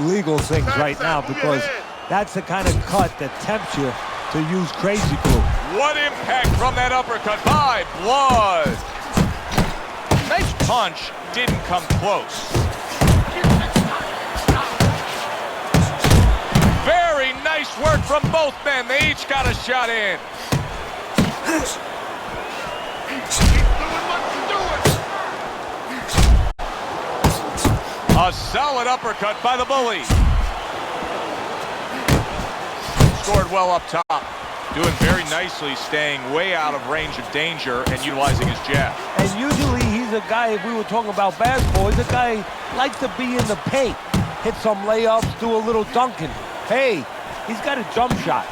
legal things right now, because that's the kind of cut that tempts you to use crazy glue. What impact from that uppercut by Blood. Nice punch, didn't come close. Very nice work from both men. They each got a shot in. A solid uppercut by the Bully. Scored well up top. Doing very nicely, staying way out of range of danger and utilizing his jab. And usually he's a guy, if we were talking about basketball, he's a guy who likes to be in the paint. Hit some layups, do a little dunking. Hey, he's got a jump shot.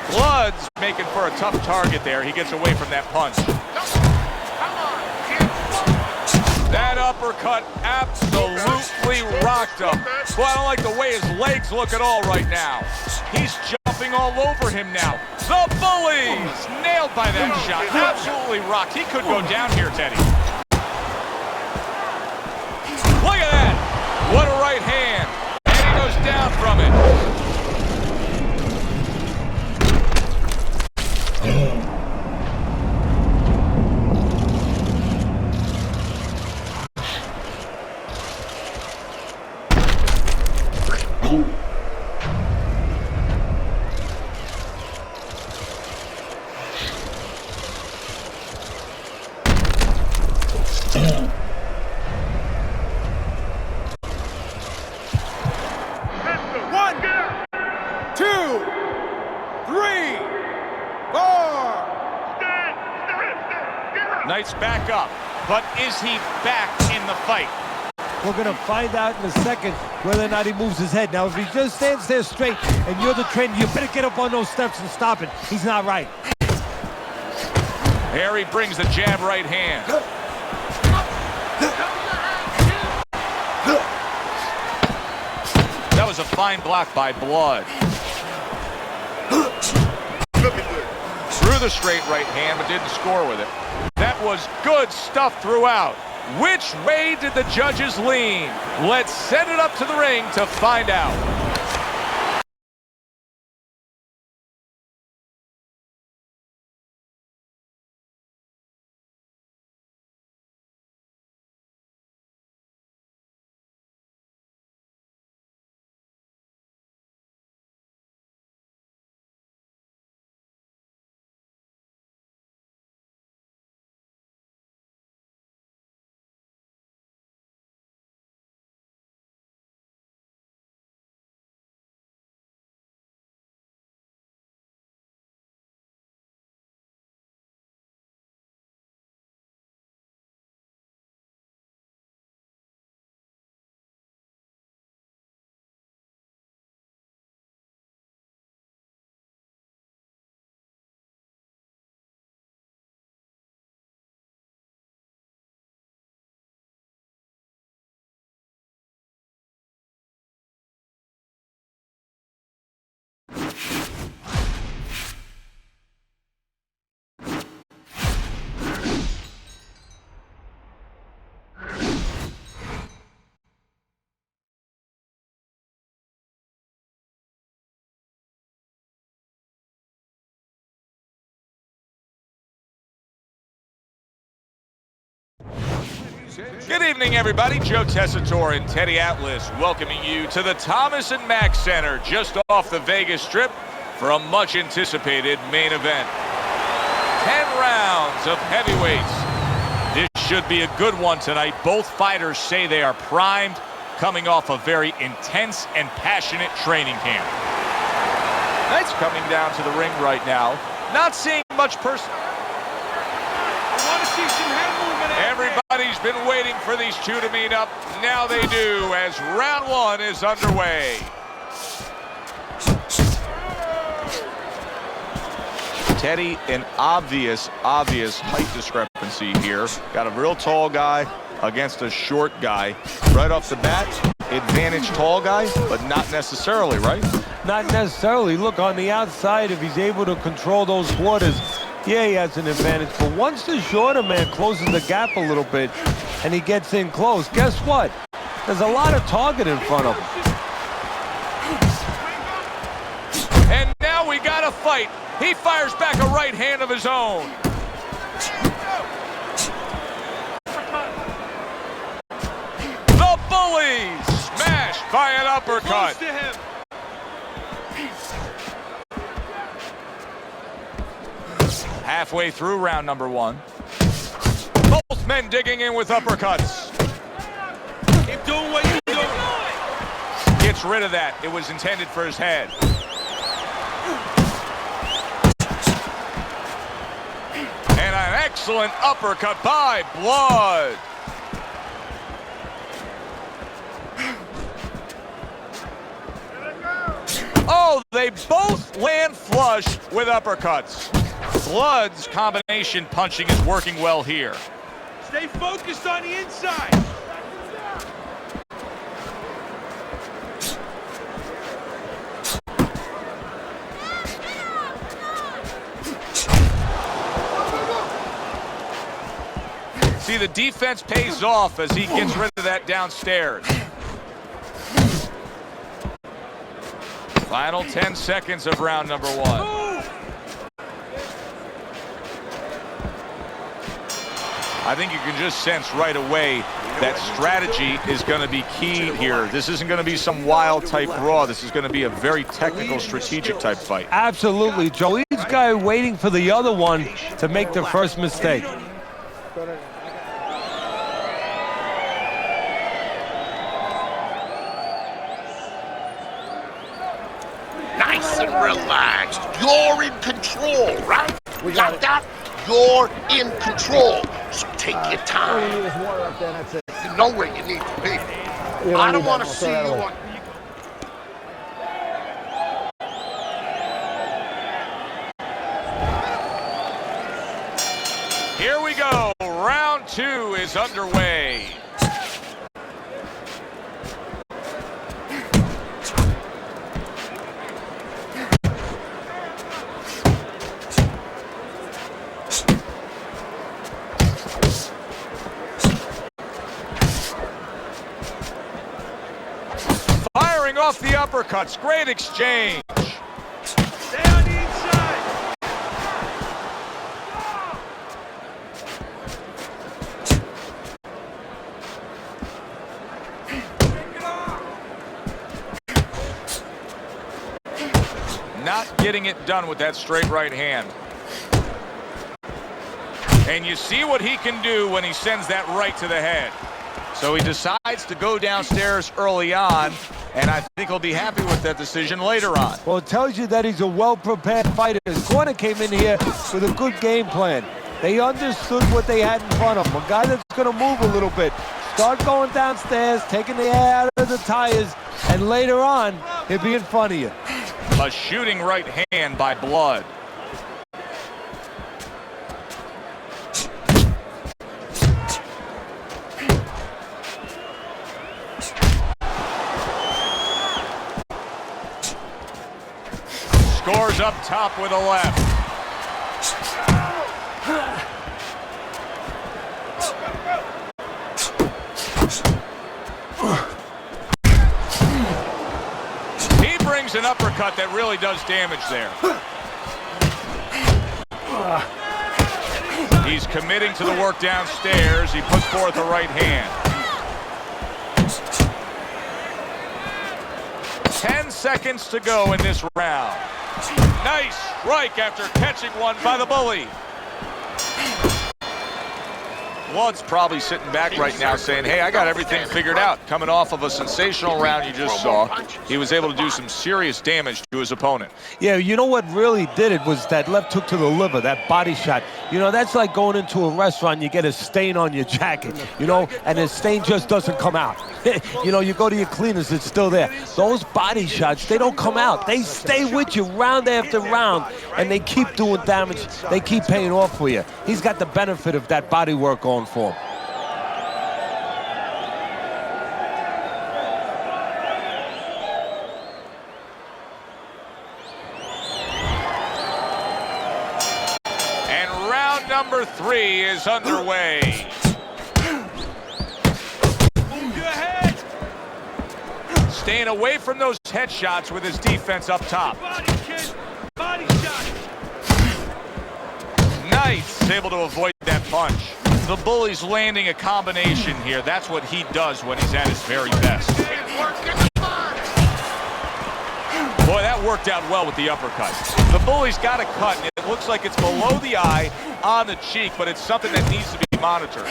Blood's making for a tough target there. He gets away from that punch. That uppercut absolutely rocked him. Well, I don't like the way his legs look at all right now. He's jumping all over him now. The Bullies nailed by that shot. Absolutely rocked. He could go down here, Teddy. Look at that. What a Knight's back up, but is he back in the fight? We're going to find out in a second whether or not he moves his head. Now, if he just stands there straight and you're the trainer, you better get up on those steps and stop it. He's not right. Harry brings the jab right hand. That was a fine block by Blood. Threw the straight right hand, but didn't score with it. That was good stuff throughout. Which way did the judges lean? Let's send it up to the ring to find out. Good evening, everybody. Joe Tessitore and Teddy Atlas welcoming you to the Thomas & Mack Center just off the Vegas Strip for a much-anticipated main event. 10 rounds of heavyweights. This should be a good one tonight. Both fighters say they are primed, coming off a very intense and passionate training camp. Knight's coming down to the ring right now. Not seeing much person. Everybody's been waiting for these two to meet up. Now they do, as round one is underway. Teddy, an obvious height discrepancy here. Got a real tall guy against a short guy. Right off the bat, advantage tall guy, but not necessarily, right? Not necessarily. Look, on the outside, if he's able to control those quarters, yeah, he has an advantage. But once the shorter man closes the gap a little bit and he gets in close, guess what? There's a lot of target in front of him. And now we got a fight. He fires back a right hand of his own. The Bully smashed by an uppercut. Halfway through round number one. Both men digging in with uppercuts. Keep doing what you're doing. Gets rid of that. It was intended for his head. And an excellent uppercut by Blood. Oh, they both land flush with uppercuts. Blood's combination punching is working well here. Stay focused on the inside. See, the defense pays off as he gets rid of that downstairs. Final 10 seconds of round number one. I think you can just sense right away that strategy is going to be key here. This isn't going to be some wild type brawl. This is going to be a very technical, strategic type fight. Absolutely, Joe. Each guy waiting for the other one to make the first mistake. Nice and relaxed. You're in control, right? We got that? You're in control. So take your time. You know where you need to be. I don't want to see you on... Here we go. Round 2 is underway. Firing off the uppercuts. Great exchange. Stay on the inside. Not getting it done with that straight right hand. And you see what he can do when he sends that right to the head. So he decides to go downstairs early on, and I think he'll be happy with that decision later on. Well, it tells you that he's a well-prepared fighter. His corner came in here with a good game plan. They understood what they had in front of them. A guy that's going to move a little bit. Start going downstairs, taking the air out of the tires, and later on, he'll be in front of you. A shooting right hand by Blood. Scores up top with a left. He brings an uppercut that really does damage there. He's committing to the work downstairs. He puts forth a right hand. 10 seconds to go in this round. Nice strike after catching one by the bully. Blood's probably sitting back right now saying, hey, I got everything figured out. Coming off of a sensational round you just saw, he was able to do some serious damage to his opponent. Yeah, you know what really did it was that left hook to the liver, that body shot. You know, that's like going into a restaurant, you get a stain on your jacket, you know, and the stain just doesn't come out. You know, you go to your cleaners, it's still there. Those body shots, they don't come out. They stay with you round after round, and they keep doing damage. They keep paying off for you. He's got the benefit of that body work on for him. And round number 3 is underway. Staying away from those headshots with his defense up top. Body shot. Nice, able to avoid that punch. The bully's landing a combination here. That's what he does when he's at his very best. Boy, that worked out well with the uppercut. The bully's got a cut, and it looks like it's below the eye on the cheek, but it's something that needs to be monitored.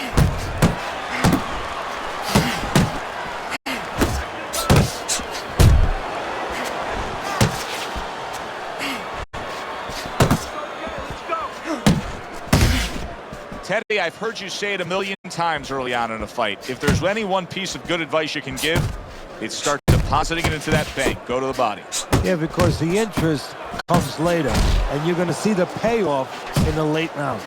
Teddy, I've heard you say it a million times early on in a fight. If there's any one piece of good advice you can give, it's start depositing it into that bank. Go to the body. Yeah, because the interest comes later, and you're going to see the payoff in the late rounds.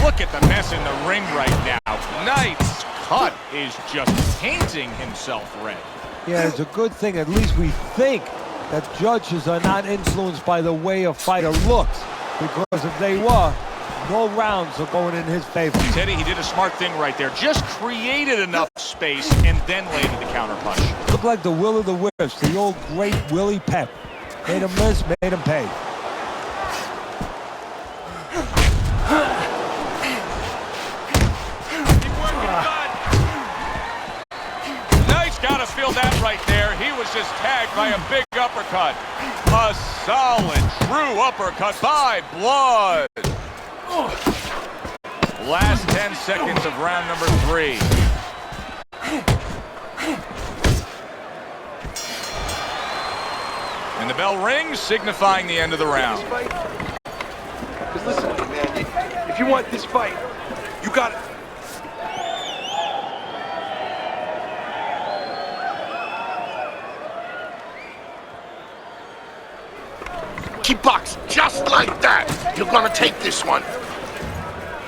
Look at the mess in the ring right now. Knight's cut is just painting himself red. Yeah, it's a good thing. At least we think that judges are not influenced by the way a fighter looks, because if they were, no rounds are going in his favor. Teddy, he did a smart thing right there. Just created enough space and then landed the counter punch. Looked like the will of the wisps, the old great Willie Pep. Made him miss, made him pay. was just tagged by a big uppercut. A solid, true uppercut by Blood. Last 10 seconds of round number 3. And the bell rings, signifying the end of the round. Because listen to me, man. If you want this fight, you got it. Keep boxing just like that. You're gonna take this one.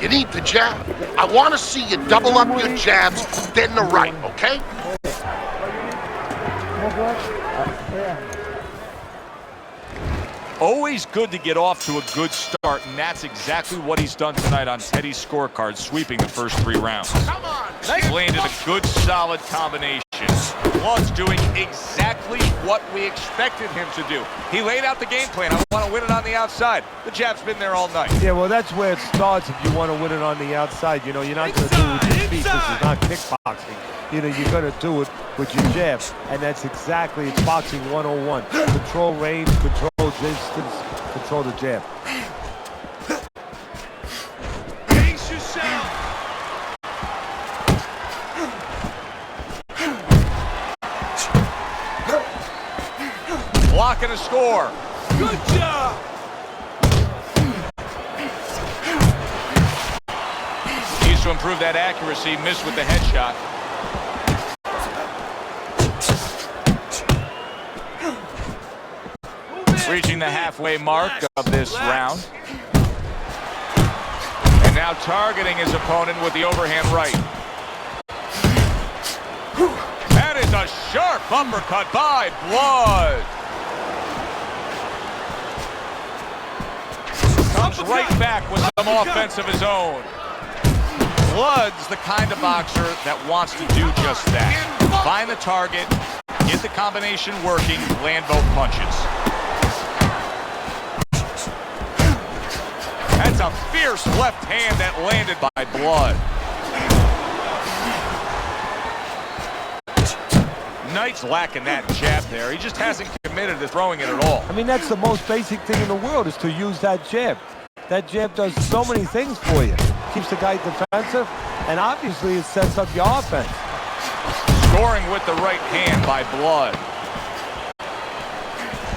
You need the jab. I want to see you double up your jabs, then the right, okay? Always good to get off to a good start, and that's exactly what he's done tonight on Teddy's scorecard, sweeping the first 3 rounds. Come on. He's landed a good, solid combination. Blood's doing exactly what we expected him to do. He laid out the game plan. I want to win it on the outside. The jab's been there all night. Yeah, well, that's where it starts if you want to win it on the outside. You know, you're not going to do it with your feet. This is not kickboxing. You know, you're going to do it with your jab. And that's exactly, it's boxing 101. Control range, control distance, control the jab. Pace yourself. Blocking a score. Good job. Needs to improve that accuracy. Missed with the headshot. Reaching the halfway mark of this round. And now targeting his opponent with the overhand right. That is a sharp uppercut by Blood. Comes right back with some offense of his own. Blood's the kind of boxer that wants to do just that. Find the target, get the combination working, land both punches. That's a fierce left hand that landed by Blood. Knight's lacking that jab there. He just hasn't committed to throwing it at all. I mean, that's the most basic thing in the world is to use that jab. That jab does so many things for you. Keeps the guy defensive, and obviously it sets up your offense. Scoring with the right hand by Blood.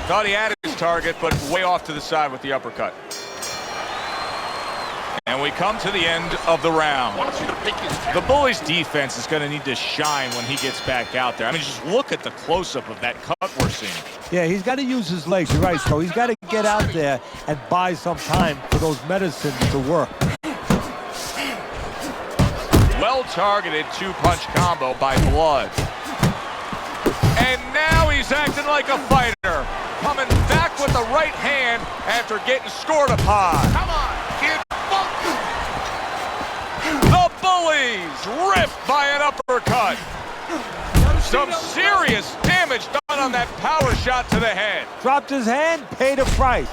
Thought he had his target, but way off to the side with the uppercut. And we come to the end of the round. The Bully's defense is going to need to shine when he gets back out there. I mean, just look at the close-up of that cut we're seeing. Yeah, he's got to use his legs. You're right, so he's got to get out there and buy some time for those medicines to work. Well-targeted two-punch combo by Blood. And now he's acting like a fighter. Coming back with the right hand after getting scored upon. Come on, kid. The Bullies ripped by an uppercut. Some serious damage done on that power shot to the head. Dropped his hand, paid a price.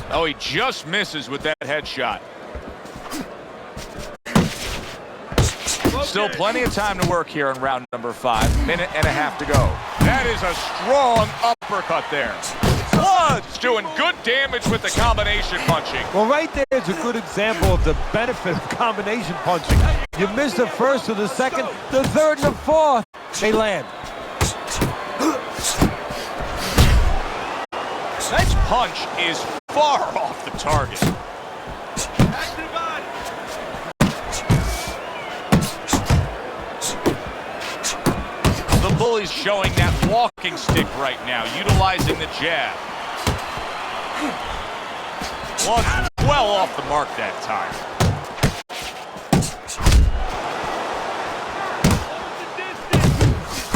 Oh, he just misses with that headshot. Still plenty of time to work here in round number 5. Minute and a half to go. That is a strong uppercut there. Blood's doing good damage with the combination punching. Well, right there is a good example of the benefit of combination punching. You miss the first or the second, the third and the fourth, they land. That punch is far off the target. The Bully's showing that walking stick right now, utilizing the jab. Blood's well off the mark that time.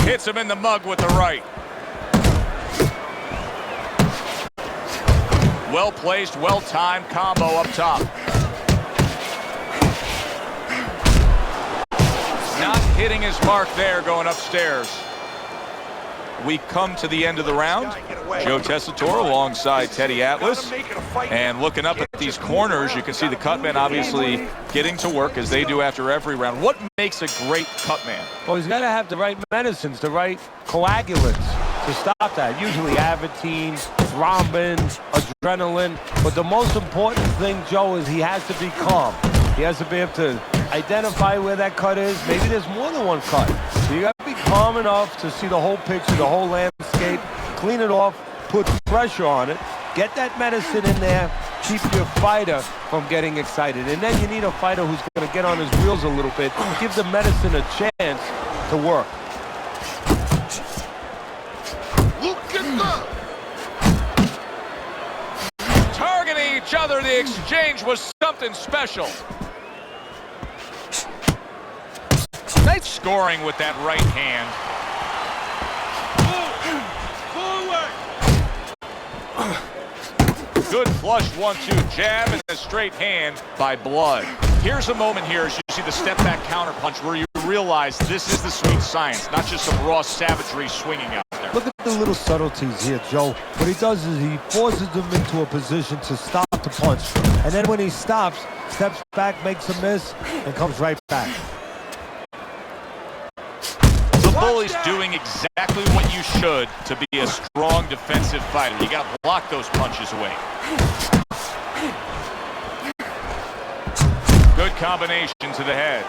Hits him in the mug with the right. Well-placed, well-timed combo up top. Not hitting his mark there going upstairs. we come to the end of the round. Joe Tessitore alongside Teddy Atlas. And looking up at these corners, you can see the cutman obviously getting to work as they do after every round. What makes a great cutman? Well, he's got to have the right medicines, the right coagulants to stop that. Usually Avitine, thrombin, adrenaline. But the most important thing, Joe, is he has to be calm. He has to be able to identify where that cut is. Maybe there's more than one cut. So you got to be calm enough to see the whole picture, the whole landscape, clean it off, put pressure on it, get that medicine in there, keep your fighter from getting excited. And then you need a fighter who's going to get on his wheels a little bit, give the medicine a chance to work. Look at that! Targeting each other, the exchange was something special. Nice scoring with that right hand. Good flush 1-2 jab and a straight hand by Blood. Here's a moment here as you see the step back counter punch where you realize this is the sweet science, not just some raw savagery swinging out there. Look at the little subtleties here, Joe. What he does is he forces them into a position to stop the punch. And then when he stops, steps back, makes a miss, and comes right back. The Bully's doing exactly what you should to be a strong defensive fighter. You got to block those punches away. Good combination to the head.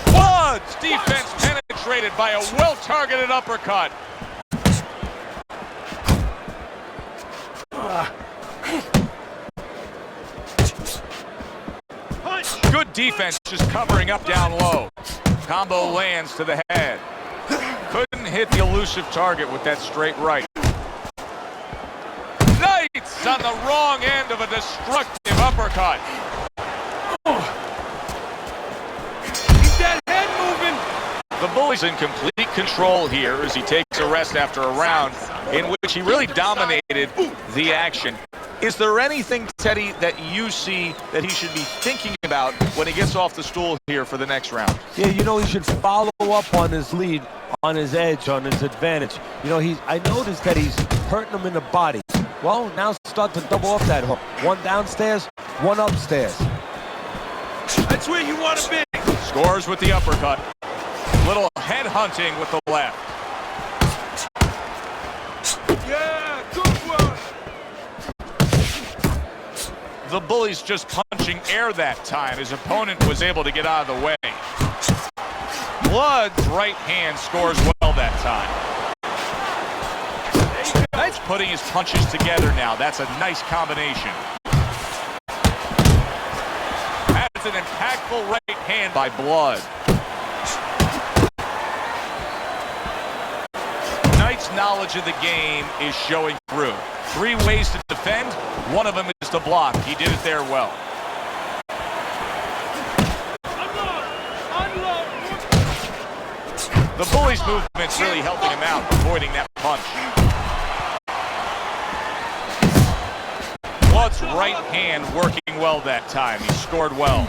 Blood's defense penetrated by a well-targeted uppercut. Good defense, just covering up down low. Combo lands to the head. Couldn't hit the elusive target with that straight right. Knights on the wrong end of a destructive uppercut. Keep that head moving. The Bully's in complete control here as he takes a rest after a round in which he really dominated the action. Is there anything, Teddy, that you see that he should be thinking about when he gets off the stool here for the next round? Yeah, you know, he should follow up on his lead, on his edge, on his advantage. You know, I noticed that he's hurting him in the body. Well, now start to double up that hook. One downstairs, one upstairs. That's where you want to be. Scores with the uppercut. Little head hunting with the left. Yeah, good one. The Bully's just punching air that time. His opponent was able to get out of the way. Blood's right hand scores well that time. That's putting his punches together now. That's a nice combination. That's an impactful right hand by Blood. Knight's knowledge of the game is showing through. 3 ways to defend. One of them is to block. He did it there well. The Bully's movement's really helping him out, avoiding that punch. Blood's right hand working well that time. He scored well.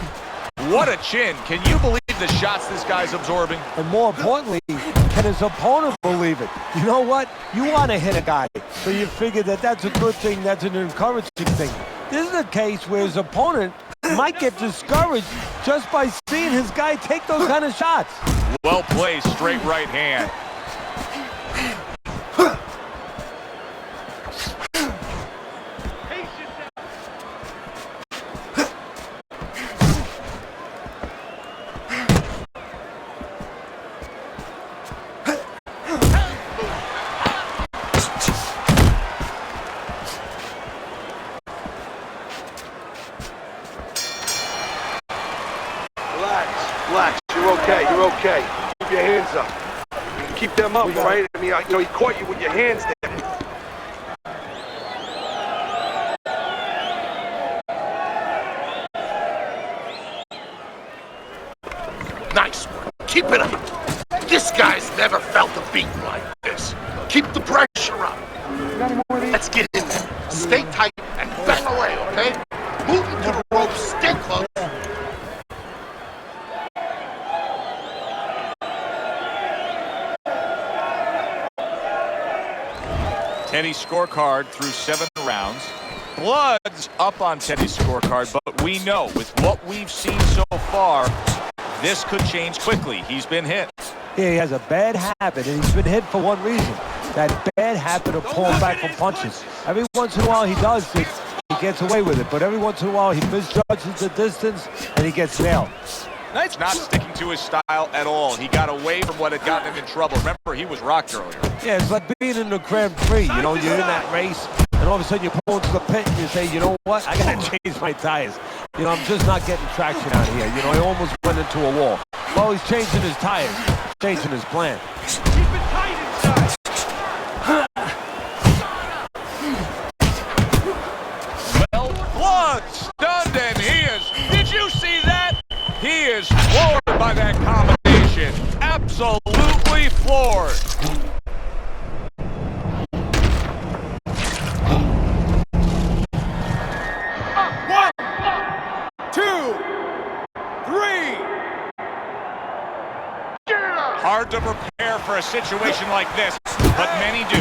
What a chin. Can you believe the shots this guy's absorbing? And more importantly, can his opponent believe it? You know what? You want to hit a guy, so you figure that that's a good thing, that's an encouraging thing. This is a case where his opponent might get discouraged just by seeing his guy take those kind of shots. Well placed, straight right hand. Relax. You're okay. You're okay. Keep your hands up. You can keep them up, right? I mean, you know, he caught you with your hands there. Nice one. Keep it up. This guy's never felt a beat like this. Keep the pressure up. Let's get in there. Stay tight and bang away, okay? Move into the ropes. Stay close. Teddy's scorecard through 7 rounds. Blood's up on Teddy's scorecard, but we know with what we've seen so far, this could change quickly. He's been hit. Yeah, he has a bad habit, and he's been hit for one reason. That bad habit of pulling back from punches. Every once in a while he does it, he gets away with it, but every once in a while he misjudges the distance and he gets nailed. Knight's not sticking to his style at all. He got away from what had gotten him in trouble. Remember, he was rocked earlier. Yeah, it's like being in the Grand Prix. You know, you're in that race, and all of a sudden you pull into the pit and you say, you know what, I gotta change my tires. You know, I'm just not getting traction out here. You know, I almost went into a wall. Well, he's changing his tires, changing his plan. Keep it tight inside. Well, Blood stunned, and he is. Did you see that? He is floored by that combination. Absolutely floored. Hard to prepare for a situation like this, but many do.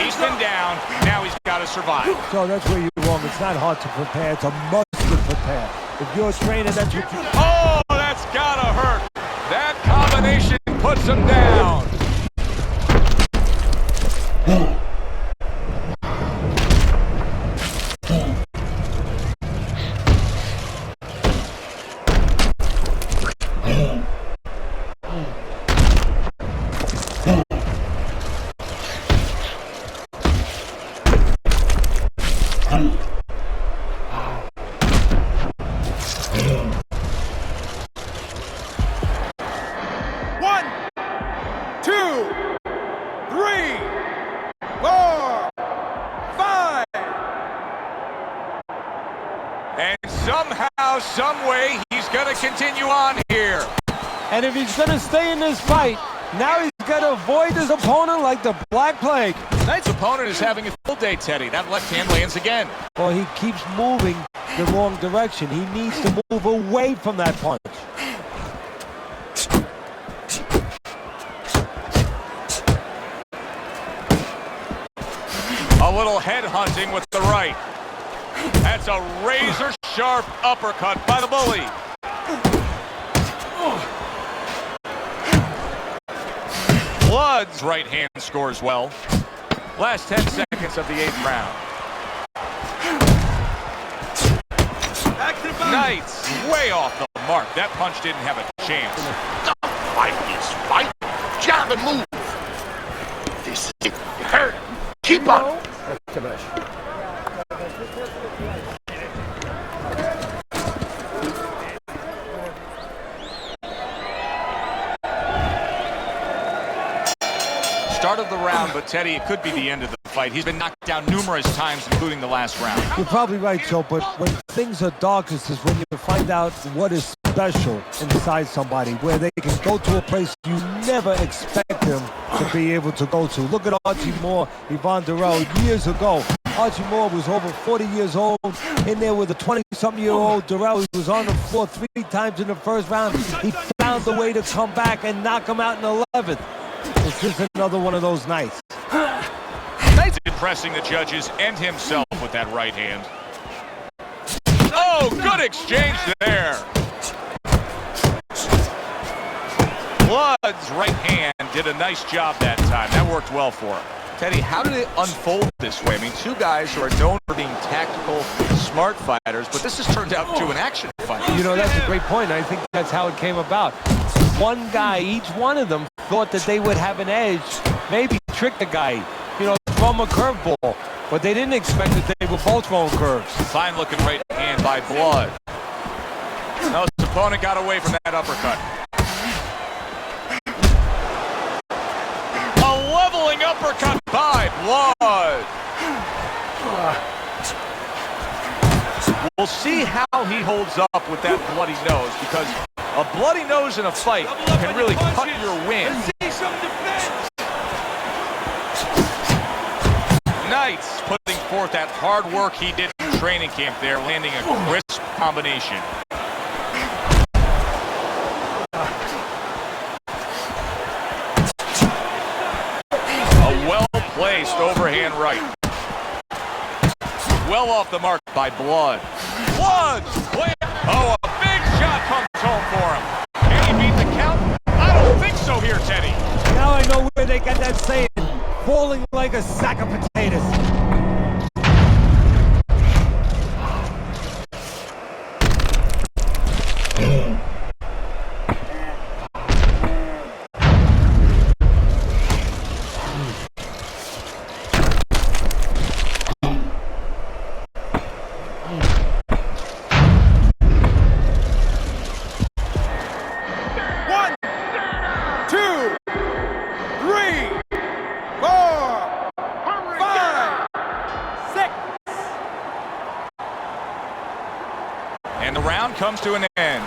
He's been down, now he's got to survive. So that's where you're wrong. It's not hard to prepare. It's a must to prepare. If you're a trainer, that's what you... Oh, that's got to hurt. That combination puts him down. And somehow, some way, he's going to continue on here. And if he's going to stay in this fight, now he's got to avoid his opponent like the Black Plague. Tonight's opponent is having a full day, Teddy. That left hand lands again. Well, he keeps moving the wrong direction. He needs to move away from that punch. A little head hunting with the right. That's a razor-sharp uppercut by the bully. Blood's right hand scores well. Last 10 seconds of the 8th round. Knight's way off the mark. That punch didn't have a chance. The fight is fight. Jab and move. This is it. You heard. Keep on. Start of the round, but Teddy, it could be the end of the fight. He's been knocked down numerous times, including the last round. You're probably right, Joe, but when things are darkest is when you find out what is special inside somebody, where they can go to a place you never expect them to be able to go to. Look at Archie Moore, Yvonne Durrell, years ago. Archie Moore was over 40 years old, in there with a 20-something-year-old Durrell. He was on the floor 3 times in the first round. He found a way to come back and knock him out in the 11th. It's just another one of those nights. Knight's impressing the judges and himself with that right hand. Oh, good exchange there. Blood's right hand did a nice job that time. That worked well for him. Teddy, how did it unfold this way? I mean, two guys who are known for being tactical, smart fighters, but this has turned out into an action fight. You know, that's a great point. I think that's how it came about. One guy, each one of them, thought that they would have an edge, maybe trick the guy, you know, throw him a curveball. But they didn't expect that they were both throwing curves. Fine looking right hand by Blood. No, his opponent got away from that uppercut. A leveling uppercut by Blood. We'll see how he holds up with that bloody nose, because a bloody nose in a fight can really cut your wind. Knight's putting forth that hard work he did in training camp there, landing a crisp combination. A well-placed overhand right. well off the mark by Blood. Blood! Oh, a big shot comes home for him. Can he beat the count? I don't think so here, Teddy. Now I know where they got that saying, falling like a sack of potatoes. And the round comes to an end.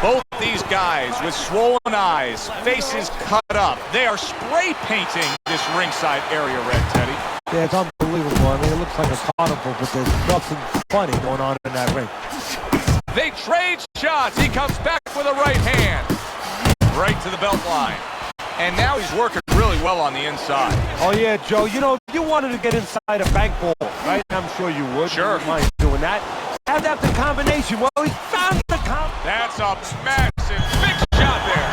Both these guys with swollen eyes, faces cut up. They are spray painting this ringside area red, Teddy. Yeah, it's unbelievable. I mean, it looks like a carnival, but there's nothing funny going on in that ring. They trade shots. He comes back with a right hand. Right to the belt line. And now he's working really well on the inside. Oh, yeah, Joe. You know, you wanted to get inside a bank ball, right? I'm sure you would. Sure. You wouldn't mind doing that. Have that the combination. Well, he found the combination. That's a massive big shot there.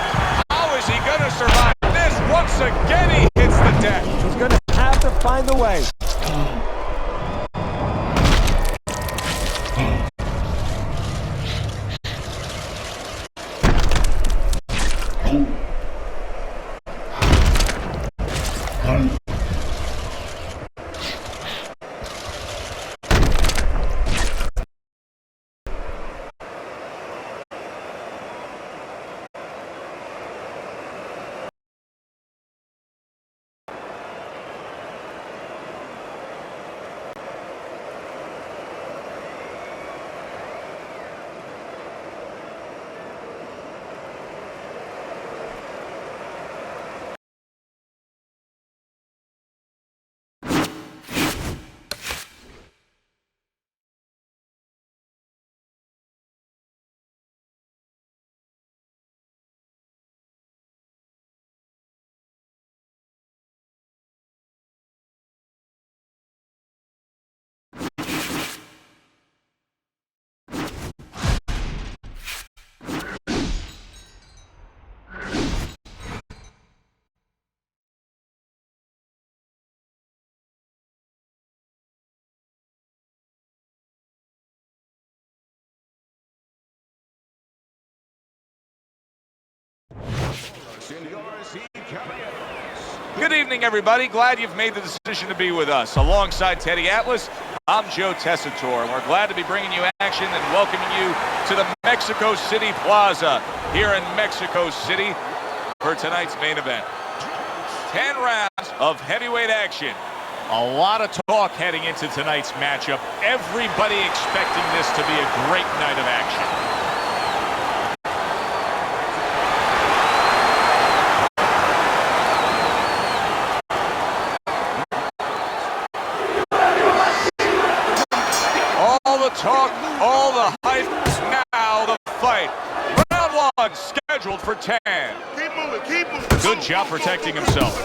How is he going to survive this? Once again, he hits the deck. He's going to have to find a way. Good evening, everybody. Glad you've made the decision to be with us. Alongside Teddy Atlas, I'm Joe Tessitore, and we're glad to be bringing you action and welcoming you to the Mexico City Plaza here in Mexico City for tonight's main event. 10 rounds of heavyweight action. A lot of talk heading into tonight's matchup. Everybody expecting this to be a great night of action. Talk, all the hype, now the fight. Round one, scheduled for 10. Keep moving, keep moving. Good job protecting himself.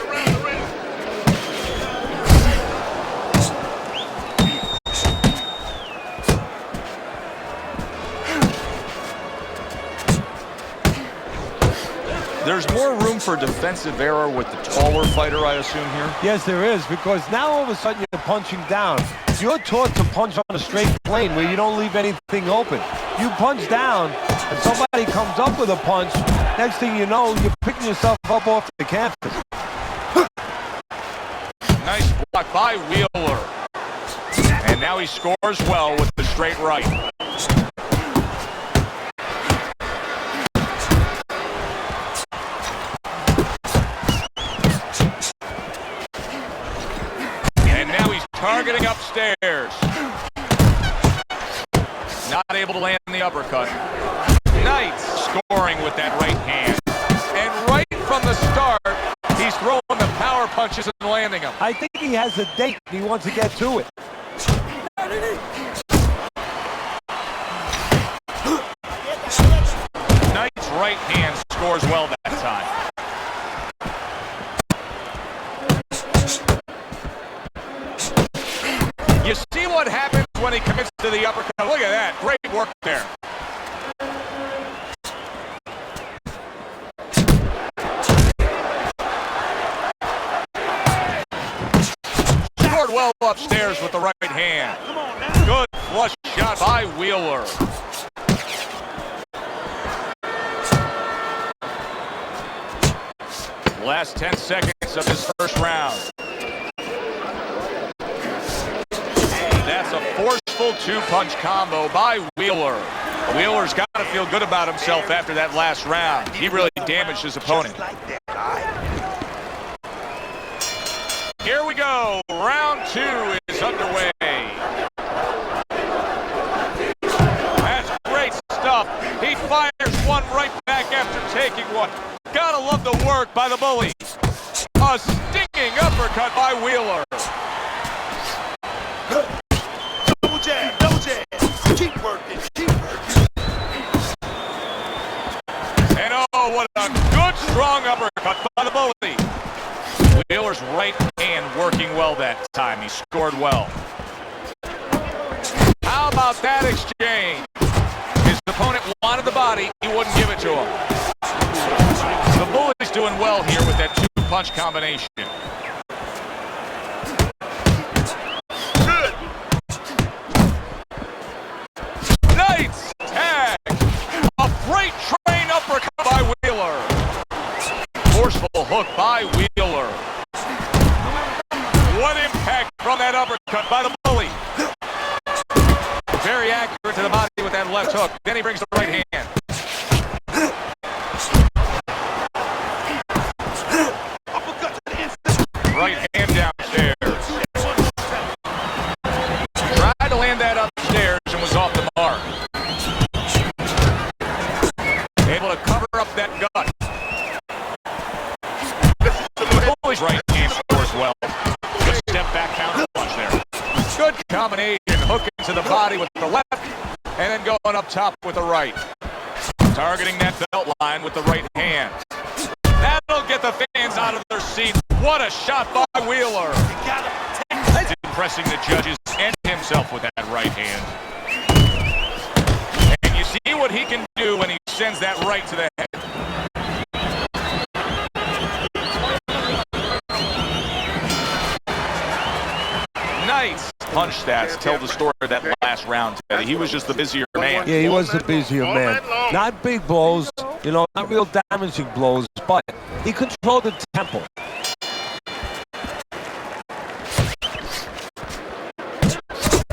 There's more room for defensive error with the taller fighter, I assume, here? Yes, there is, because now all of a sudden you're punching down. You're taught to punch on a straight plane where you don't leave anything open. You punch down, and somebody comes up with a punch. Next thing you know, you're picking yourself up off the canvas. Nice block by Wheeler. And now he scores well with the straight right. Targeting upstairs. Not able to land the uppercut. Knight scoring with that right hand. And right from the start, he's throwing the power punches and landing them. I think he has a date. He wants to get to it. Knight's right hand scores well that time. You see what happens scored well upstairs with the right hand. Good flush shot by Wheeler. Last 10 seconds of this first round. That's a forceful two-punch combo by Wheeler. Wheeler's got to feel good about himself after that last round. He really damaged his opponent. Here we go. Round 2 is underway. That's great stuff. He fires one right back after taking one. Gotta love the work by the bully. A stinging uppercut by Wheeler. Double jab, double jab. Keep working, keep working. And oh, what a good strong uppercut by the bully. Wheeler's right hand working well that time. He scored well. How about that exchange? His opponent wanted the body. He wouldn't give it to him. The bully's doing well here with that two-punch combination. Good. Nice tag. A freight train uppercut by Wheeler. Forceful hook by Wheeler. What impact from that uppercut by the bully. Very accurate to the body with that left hook. Then he brings the right hand. Right hand downstairs. Tried to land that upstairs and was off the mark. Able to cover up that gut. The bully's right hand scores well. Good step back counter punch there. Good combination. Hook into the body with the left and then going up top with the right. Targeting that belt line with the right hand. That'll get the fans out of their seats. What a shot by Wheeler. Impressing the judges and himself with that right hand. And you see what he can do when he sends that right to the head. Nice punch stats tell the story of that last round, Teddy. He was just the busier man. Yeah, he was the busier man. Not big blows, you know, not real damaging blows, but he controlled the tempo.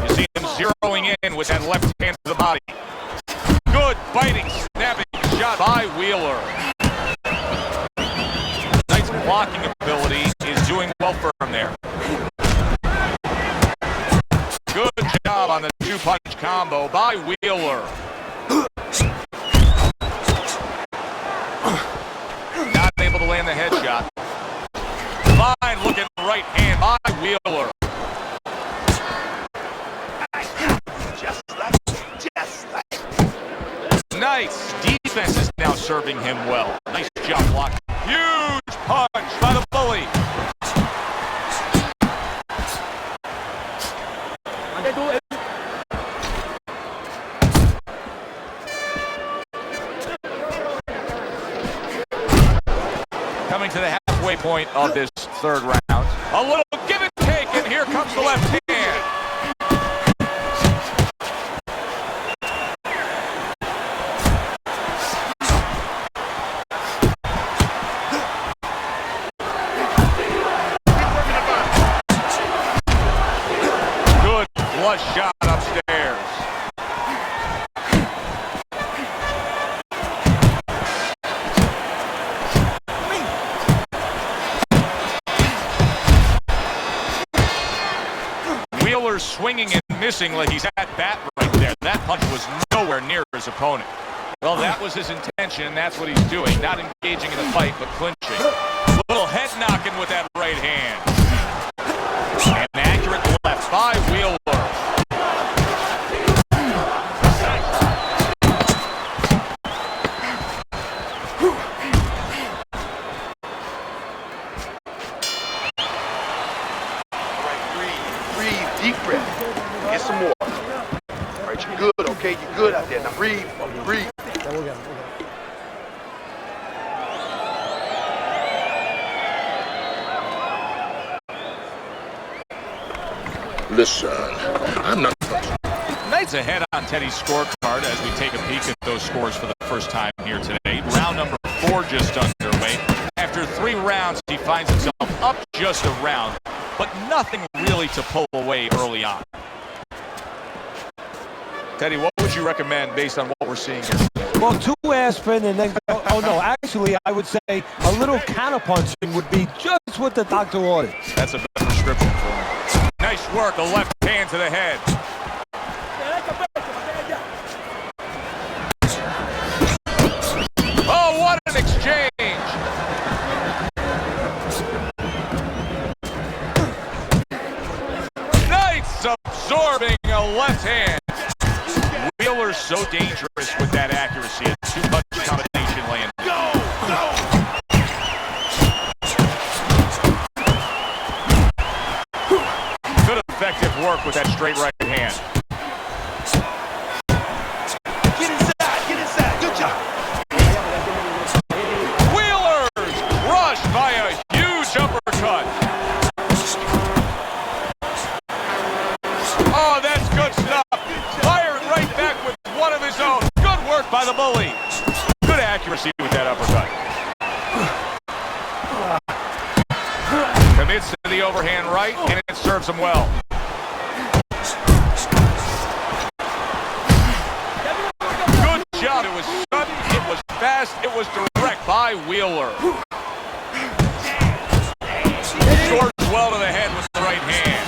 You see him zeroing in with that left hand to the body. Good fighting, snapping shot by Wheeler. Nice blocking ability is doing well for him there. Good job on the two-punch combo by Wheeler. Not able to land the headshot. Fine looking right hand by Wheeler. Just like. Nice. Defense is now serving him well. Nice job blocking. Huge punch by the bully. Coming to the halfway point of this third round. A little give and take, and here comes the left hand. Good flush shot upstairs. Wheeler swinging and missing like he's at bat right there. That punch was nowhere near his opponent. Well, that was his intention. That's what he's doing. Not engaging in the fight, but clinching. A little head knocking with that right hand. An accurate left by Wheeler. Deep breath. Get some more. All right, you're good, okay? You're good out there. Now breathe, breathe. Listen, I'm not... Knight's ahead on Teddy's scorecard as we take a peek at those scores for the first time here today. Round number 4 just underway. After 3 rounds, he finds himself up just a round, but nothing really to pull away early on. Teddy, what would you recommend based on what we're seeing here? Well, 2 aspirin and then, oh no, actually I would say a little counterpunching would be just what the doctor ordered. That's a better prescription for him. Nice work, a left hand to the head. Oh, what an exchange! Knight's absorbing a left hand. Wheeler's so dangerous with that accuracy. A 2-punch combination land. Good effective work with that straight right hand. Get inside, good job. Wheeler's crushed by a huge uppercut. Oh, that's good stuff. Firing right back with one of his own. Good work by the bully. Good accuracy with that uppercut. Commits to the overhand right, and it serves him well. Good job. It was sudden, it was fast, it was direct by Wheeler. Scores well to the head with the right hand.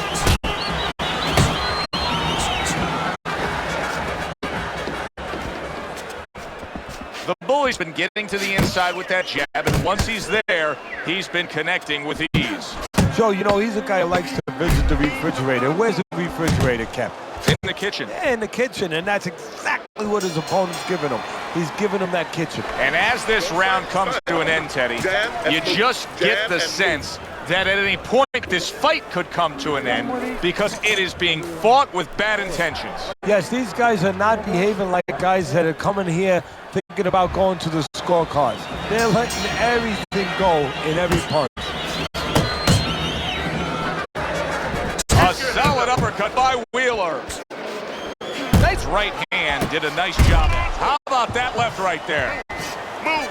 The bully's been getting to the inside with that jab, and once he's there, he's been connecting with ease. Joe, you know, he's a guy who likes to visit the refrigerator. Where's the refrigerator kept? In the kitchen. Yeah, in the kitchen, and that's exactly what his opponent's giving him. He's giving him that kitchen. And as this round comes to an end, Teddy, you just get the sense that at any point this fight could come to an end because it is being fought with bad intentions. Yes, these guys are not behaving like guys that are coming here thinking about going to the scorecards. They're letting everything go in every punch. A solid uppercut by Wheeler. Knight's right hand did a nice job. How about that left right there? Move.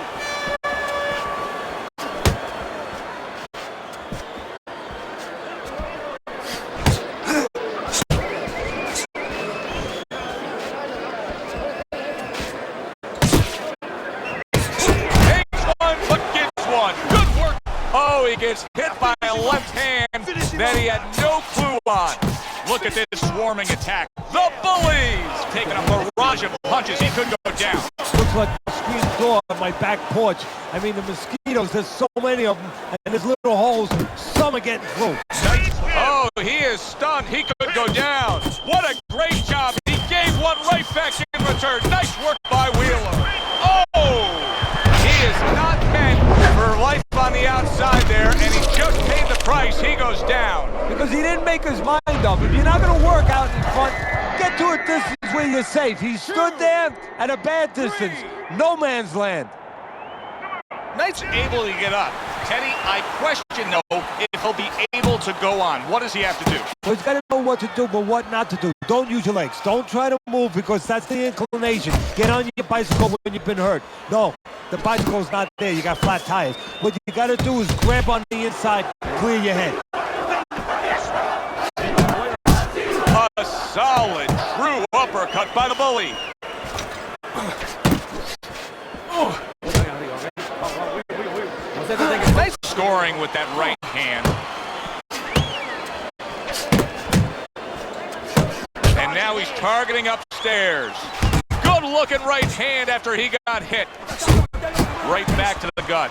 Good work. Oh, he gets hit by a left hand that he had no clue on. Look at this swarming attack. The bullies taking a barrage of punches. He could go down. Looks like a screen door on my back porch. I mean, the mosquitoes, there's so many of them, and there's little holes. Some are getting through. Oh, he is stunned. He could go down. What a great job. He gave one right back in return. Nice work by Wheeler. Oh, he is not meant for life on the outside there, and he just paid the price. He goes down. Because he didn't make his mind up. If you're not going to work out in front, get to a distance where you're safe. He stood there at a bad distance. No man's land. Knight's able to get up. Teddy, I question, though, if he'll be able to go on. What does he have to do? Well, he's got to know what to do, but what not to do. Don't use your legs. Don't try to move because that's the inclination. Get on your bicycle when you've been hurt. No, the bicycle's not there. You got flat tires. What you got to do is grab on the inside, clear your head. A solid, true uppercut by the bully. Nice scoring with that right hand. And now he's targeting upstairs. Good looking right hand after he got hit. Right back to the gut.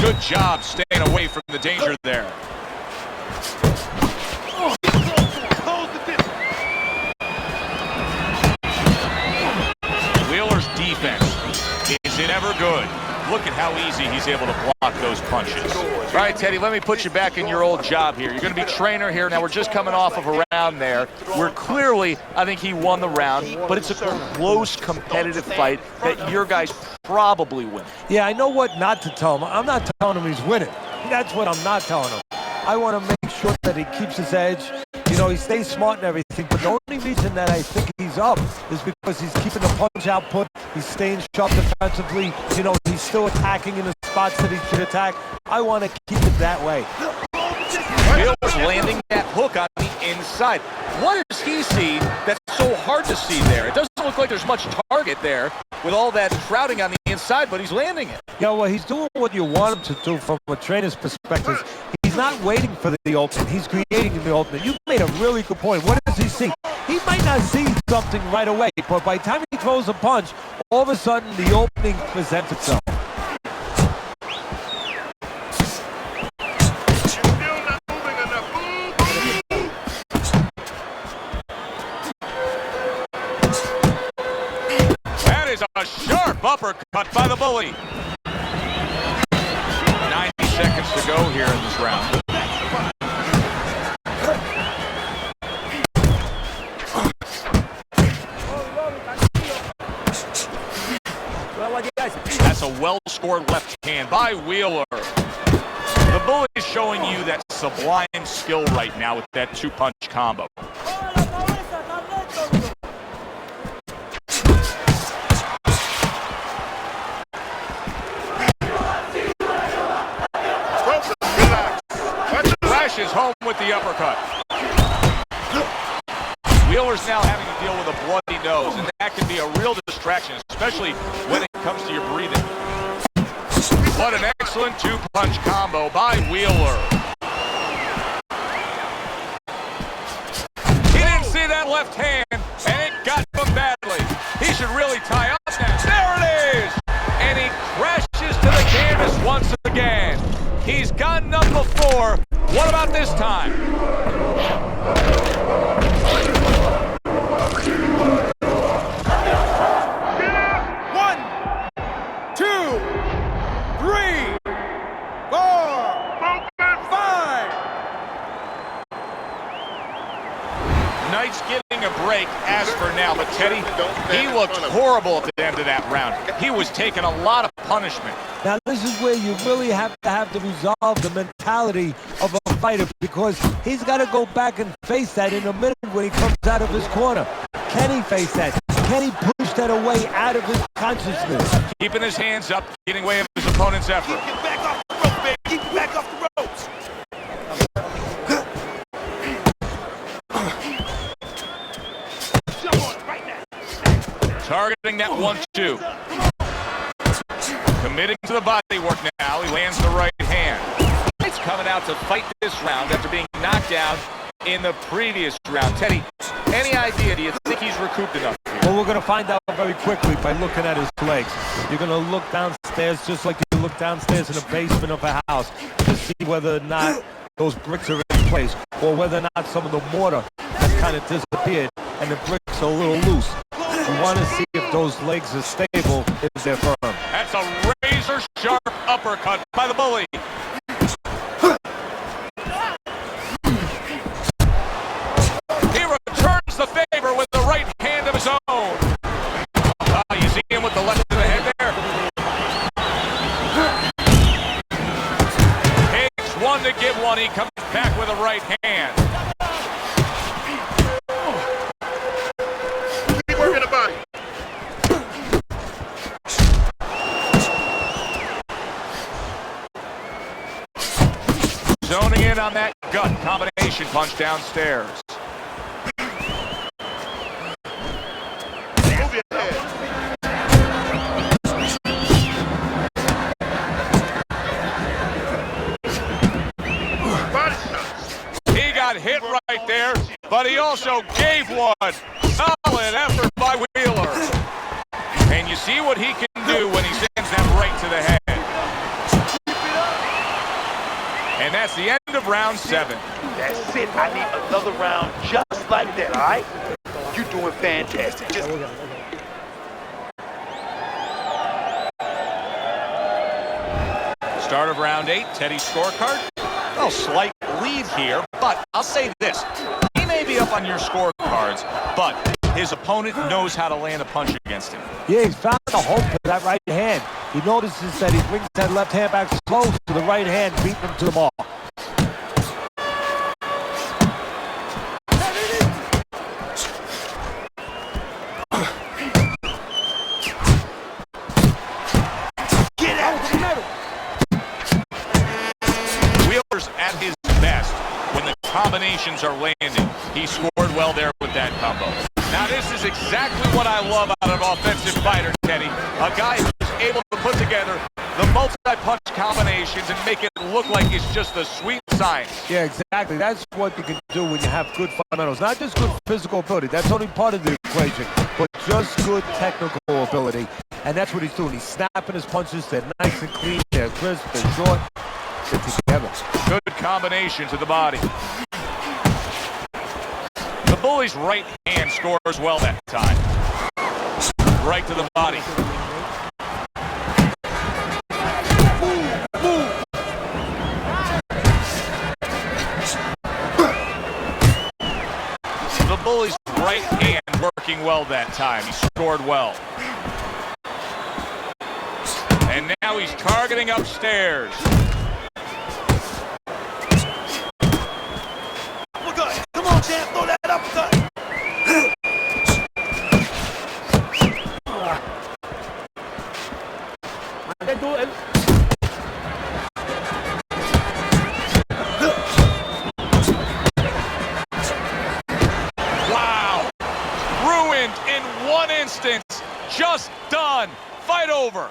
Good job staying away from the danger there. Wheeler's defense, is it ever good? Look at how easy he's able to block those punches. All right, Teddy, let me put you back in your old job here. You're going to be trainer here. Now, we're just coming off of a round there where clearly I think he won the round, but it's a close, competitive fight that your guys probably win. Yeah, I know what not to tell him. I'm not telling him he's winning. That's what I'm not telling him. I want to make sure that he keeps his edge. You know, he stays smart and everything, but the only reason that I think he's up is because he's keeping the punch output, he's staying sharp defensively, you know, he's still attacking in the spots that he should attack. I want to keep it that way. Wheeler's landing that hook on the inside. What does he see that's so hard to see there? It doesn't look like there's much target there with all that crowding on the inside, but he's landing it. Yeah, well, he's doing what you want him to do from a trainer's perspective. He's not waiting for the opening. He's creating the opening. You made a really good point. What does he see? He might not see something right away, but by the time he throws a punch, all of a sudden the opening presents itself. That is a sharp uppercut by the bully. 90 seconds to go here in this round. That's a well-scored left hand by Wheeler. The bully is showing you that sublime skill right now with that two-punch combo. Flashes home with the uppercut. Wheeler's now having to deal with a bloody nose, and that can be a real distraction, especially when it comes to your breathing. What an excellent two-punch combo by Wheeler. He didn't see that left hand, and it got him badly. He should really tie up now. There it is! And he crashes to the canvas once again. He's gotten up before. What about this time? Knight's getting a break as for now, but Teddy, he looked horrible at the end of that round. He was taking a lot of punishment. Now this is where you really have to resolve the mentality of a fighter, because he's got to go back and face that in a minute when he comes out of his corner. Can he face that? Can he push that away out of his consciousness? Keeping his hands up, getting away of his opponent's effort. Keep it back off the ropes, baby. Keep it back off the ropes. Targeting that 1-2. Committing to the body work now. He lands the right hand. He's coming out to fight this round after being knocked down in the previous round. Teddy, any idea? Do you think he's recouped enough here? Well, we're going to find out very quickly by looking at his legs. You're going to look downstairs just like you look downstairs in the basement of a house to see whether or not those bricks are in place, or whether or not some of the mortar has kind of disappeared and the bricks are a little loose. You want to see if those legs are stable, if they're firm. That's a razor-sharp uppercut by the bully. He returns the favor with the right hand of his own. You see him with the left of the head there? Takes one to give one. He comes back with a right hand. Zoning in on that gut combination punch downstairs. Move your head. He got hit right there, but he also gave one. Solid effort by Wheeler. And you see what he can do when he sends that right to the head. And that's the end of round 7. That's it. I need another round just like that, all right? You're doing fantastic. Just... Start of round 8, Teddy's scorecard. Well, slight lead here, but I'll say this. He may be up on your scorecards, but his opponent knows how to land a punch against him. Yeah, he's found a hole for that right hand. He notices that he brings that left hand back close to the right hand, beating him to the ball. combinations are landing. He scored well there with that combo. Now this is exactly what I love out of an offensive fighter, Teddy. A guy who's able to put together the multi-punch combinations and make it look like it's just a sweet science. Yeah, exactly. That's what you can do when you have good fundamentals. Not just good physical ability. That's only part of the equation, but just good technical ability. And that's what he's doing. He's snapping his punches. They're nice and clean. They're crisp. They're short. They're together. Good combination to the body. The bully's right hand scores well that time. Right to the body. The bully's right hand working well that time. He scored well. And now he's targeting upstairs. Uppercut. Come on, champ. Throw that uppercut. Wow. Ruined in one instance. Just done. Fight over.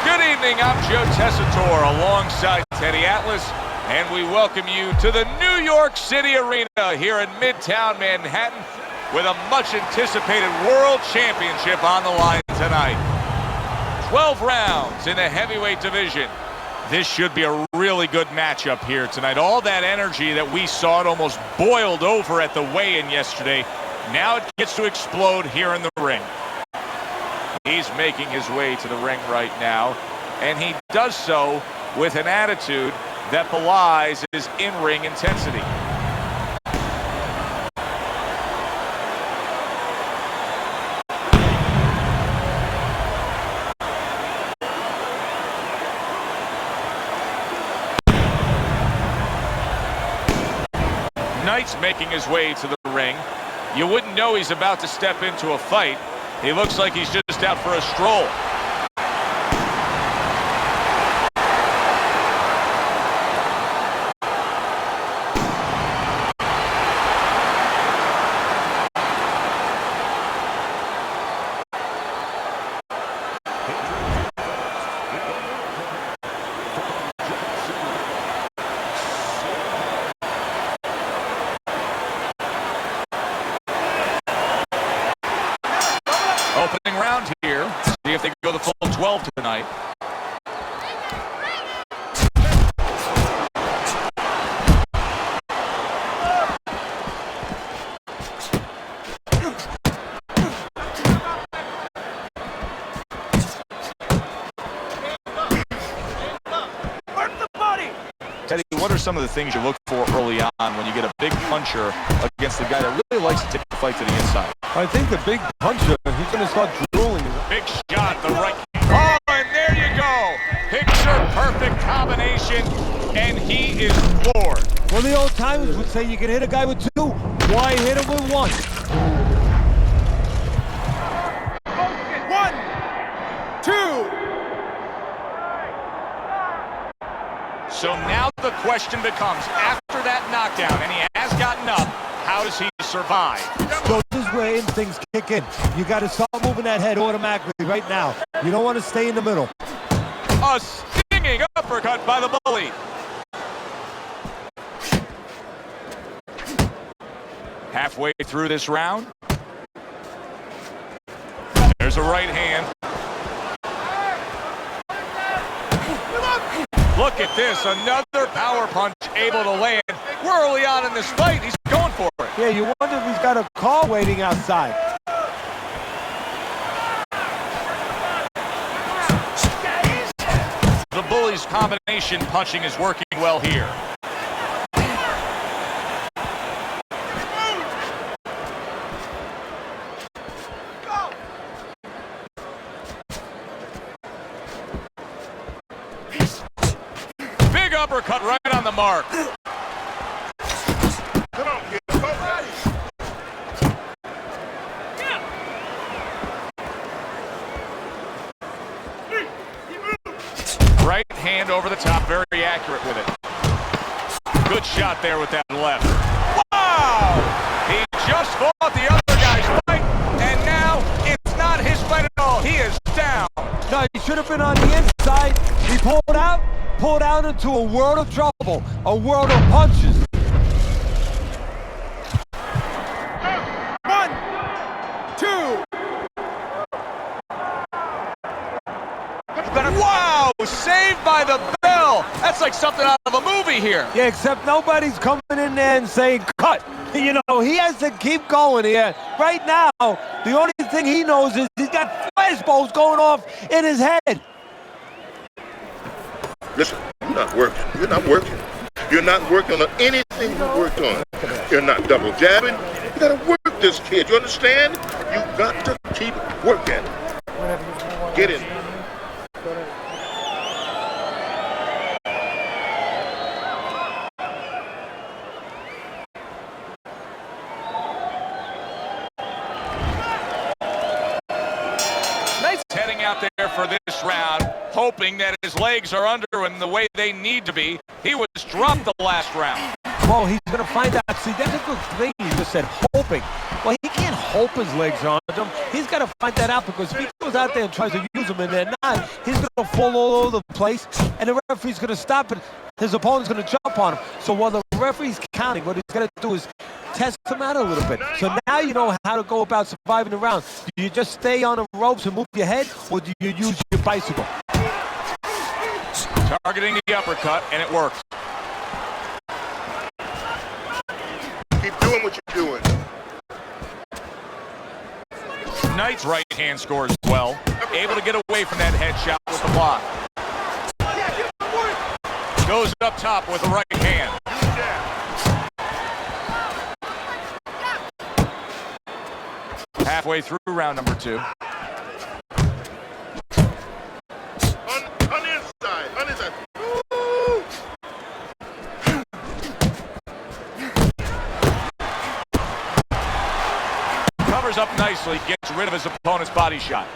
Good evening, I'm Joe Tessitore alongside Teddy Atlas, and we welcome you to the New York City Arena here in Midtown Manhattan with a much-anticipated World Championship on the line tonight. 12 rounds in the heavyweight division. This should be a really good matchup here tonight. All that energy that we saw, it almost boiled over at the weigh-in yesterday. Now it gets to explode here in the ring. He's making his way to the ring right now, and he does so with an attitude that belies his in-ring intensity. Knight's making his way to the ring. You wouldn't know he's about to step into a fight. He looks like he's just out for a stroll. what are some of the things you look for early on when you get a big puncher against a guy that really likes to take the fight to the inside? I think the big puncher, he's going to start drooling. Big shot, the right. Oh, and there you go. Picture-perfect combination, and he is floored. Well, the old timers would say you can hit a guy with two. Why hit him with one? 1, 2. So now the question becomes, after that knockdown, and he has gotten up, how does he survive? So this is where things kick in. You got to start moving that head automatically right now. You don't want to stay in the middle. A stinging uppercut by the bully. Halfway through this round. There's a right hand. Look at this, another power punch able to land. We're early on in this fight, he's going for it. Yeah, you wonder if he's got a car waiting outside. The bully's combination punching is working well here. Big uppercut right on the mark. Come on, kid. Go. Right hand over the top, very accurate with it. Good shot there with that left. Wow! He just fought the other guy's fight, and now it's not his fight at all. He is down. No, he should have been on the inside. He pulled out into a world of trouble, a world of punches. 1, 2. Wow! Saved by the bell. That's like something out of a movie here. Yeah, except nobody's coming in there and saying, cut. You know, he has to keep going here. Right now, the only thing he knows is he's got flashballs going off in his head. Listen, you're not working. You're not working. You're not working on anything you worked on. You're not double jabbing. You gotta work this kid. You understand? You got to keep working. Get in. Heading out there for this round, hoping that his legs are under him the way they need to be. He was dropped the last round. Well, he's going to find out. See, that's a good thing you just said, hoping. Well, he can't hope his legs are under him. He's got to find that out, because if he goes out there and tries to use them and they're not, he's going to fall all over the place, and the referee's going to stop it. His opponent's going to jump on him. So while the referee's counting, what he's going to do is test him out a little bit. So now you know how to go about surviving the round. Do you just stay on the ropes and move your head, or do you use your bicycle? Targeting the uppercut, and it works. Keep doing what you're doing. Knight's right hand scores well. Able to get away from that headshot with the block. Goes up top with the right hand. Halfway through round number 2. On the inside. On the inside. Woo! Covers up nicely, gets rid of his opponent's body shot.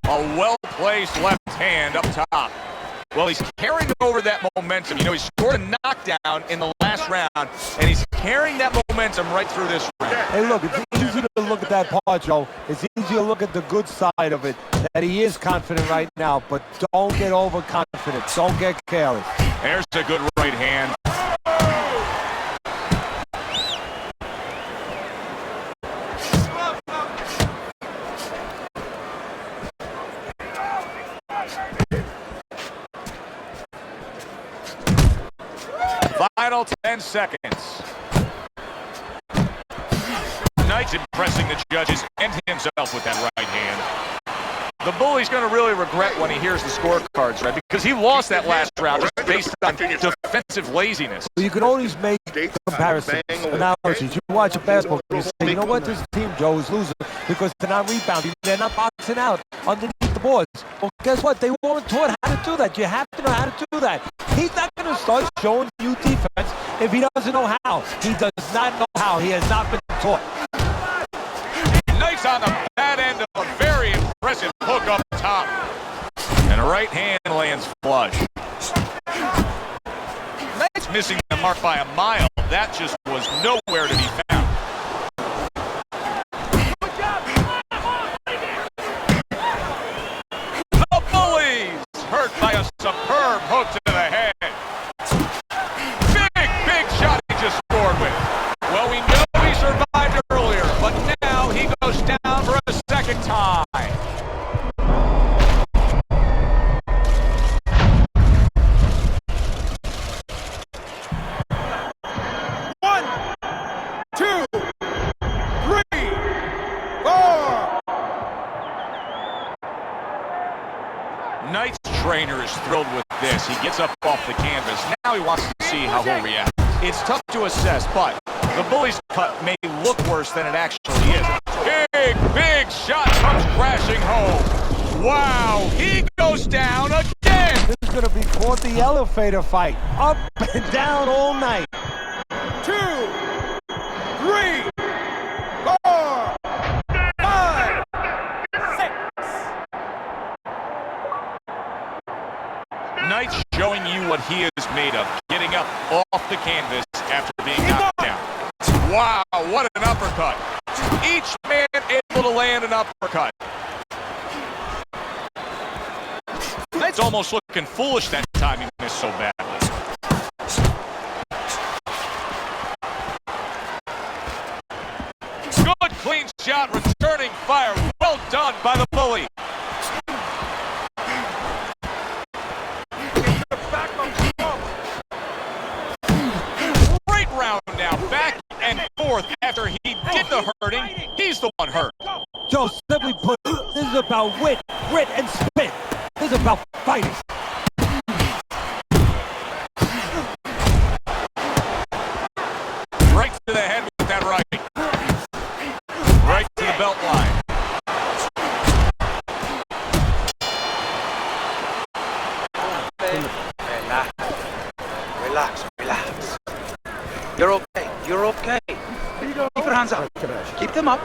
A well-placed left hand up top. Well, he's carrying over that momentum. You know, he scored a knockdown in the last round, and he's carrying that momentum right through this round. Hey, look, it's easy to look at that part, Joe. It's easy to look at the good side of it, that he is confident right now, but don't get overconfident. Don't get careless. There's a good right hand. Final 10 seconds. Knight's impressing the judges and himself with that right hand. The bully's going to really regret when he hears the scorecards, right? Because he lost that last round just based on defensive laziness. You can always make comparisons, analogies. You watch a basketball game, you say, you know what, this team, Joe, is losing because they're not rebounding. They're not boxing out underneath the boards. Well, guess what? They weren't taught how to do that. You have to know how to do that. He's not going to start showing you defense if he doesn't know how. He does not know how. He has not been taught. Nice on the bad end of a very impressive hook up top. And a right hand lands flush. Nice missing the mark by a mile. That just was nowhere to be found. The Bullies hurt by a superb hook to the head. Big shot he just scored with. Well, we know he survived earlier, but now he goes down for a second time. Knight's trainer is thrilled with this. He gets up off the canvas. Now he wants to see how he'll react. It's tough to assess, but the Bullies' cut may look worse than it actually is. Big shot comes crashing home. Wow, he goes down again. This is going to be called the elevator fight. Up and down all night. 2, 3, 4, 5, 6. Knight's showing you what he is made of, getting up off the canvas after being knocked down. Wow, what an uppercut. Each man able to land an uppercut. Knight's almost looking foolish that time he missed so badly. Good clean shot, returning fire. Well done by the Bully. Great round now, back and forth after he did the hurting. He's the one hurt. Joe, simply put, this is about wit, grit, and spit. This is about fighting. Right to the head with that right. Right to the belt line. Relax. You're okay. Keep your hands up. Keep them up.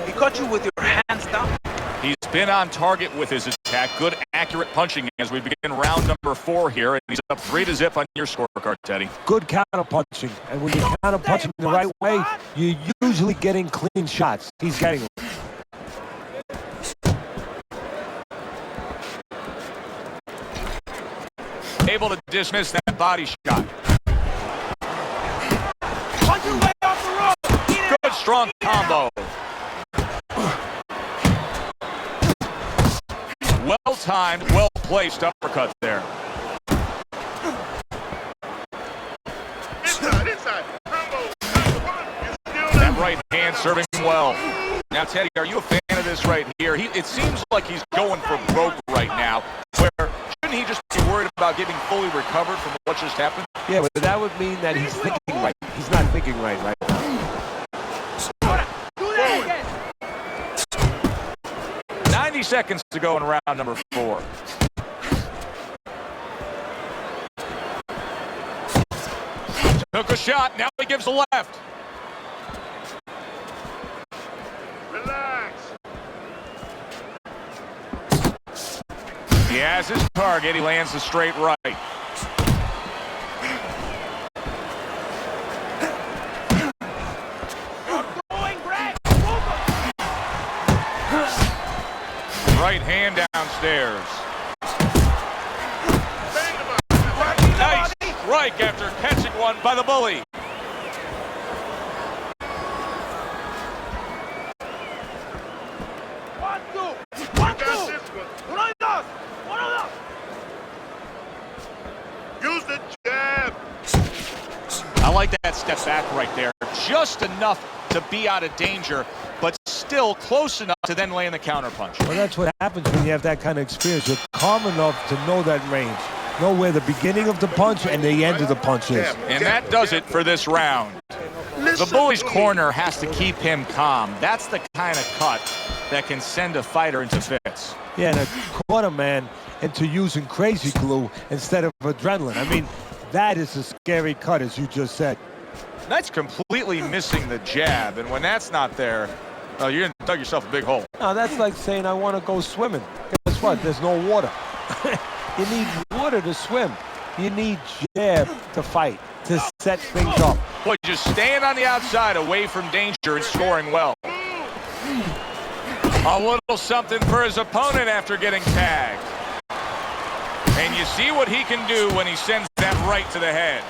He caught you with your hands down. He's been on target with his attack. Good, accurate punching as we begin round number 4 here. And he's up 3-0 on your scorecard, Teddy. Good counter punching. And when you're counter punching the right way, you're usually getting clean shots. He's getting them. Able to dismiss that body shot. Good, strong combo. Well-timed, well-placed uppercut there. Inside. That right hand serving well. Now, Teddy, are you a fan of this right here? It seems like he's going for broke right now, where shouldn't he just be worried about getting fully recovered from what just happened? Yeah, but that would mean that he's thinking right. He's not thinking right now. 90 seconds to go in round number 4. Took a shot, now he gives a left. Relax. He has his target, he lands the straight right. Right hand downstairs. Nice strike after catching one by the Bully. Use the jab. I like that step back right there. Just enough to be out of danger, but still still close enough to then land the counterpunch. Well, that's what happens when you have that kind of experience. You're calm enough to know that range. Know where the beginning of the punch and the end of the punch is. And that does it for this round. The bully's corner has to keep him calm. That's the kind of cut that can send a fighter into fits. Yeah, and a corner man into using crazy glue instead of adrenaline. I mean, that is a scary cut, as you just said. That's completely missing the jab, and when that's not there, you're going to dug yourself a big hole. No, that's like saying I want to go swimming. Guess what? There's no water. You need water to swim. You need jab to fight, to set things up. Boy, just staying on the outside away from danger and scoring well. A little something for his opponent after getting tagged. And you see what he can do when he sends that right to the head.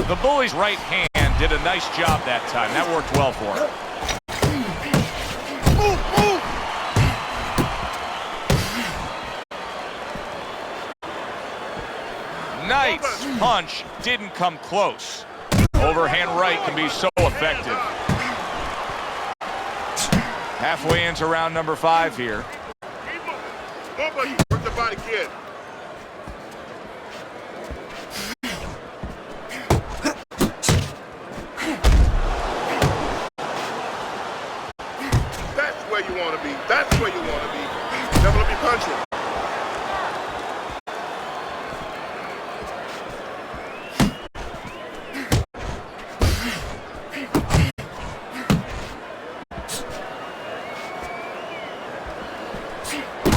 The bully's right hand did a nice job that time. That worked well for him. Knight's punch didn't come close. Overhand right can be so effective. Halfway into round number 5 here. Work the body, kid. That's where you want to be. That's where you want to be. Never be punching.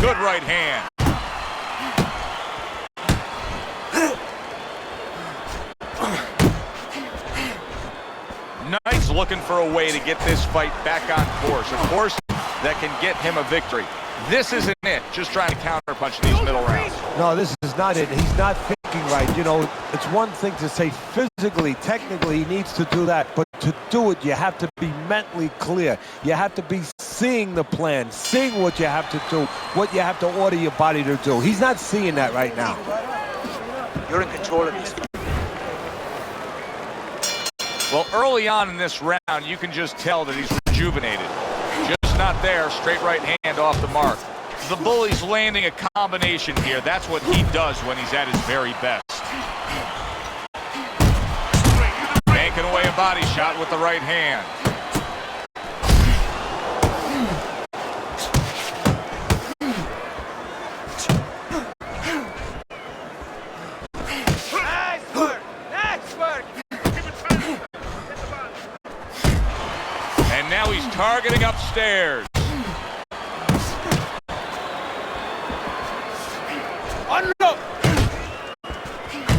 Good right hand. Knight's looking for a way to get this fight back on course. A course that can get him a victory. This isn't it, just trying to counterpunch these middle rounds. No, this is not it. He's not thinking right. You know, it's one thing to say physically, technically, he needs to do that. But to do it, you have to be mentally clear. You have to be seeing the plan, seeing what you have to do, what you have to order your body to do. He's not seeing that right now. You're in control of this. Well, early on in this round, you can just tell that he's rejuvenated. Just not there, straight right hand off the mark. The bully's landing a combination here. That's what he does when he's at his very best. Banking away a body shot with the right hand. Nice work! Nice work! And now he's targeting upstairs.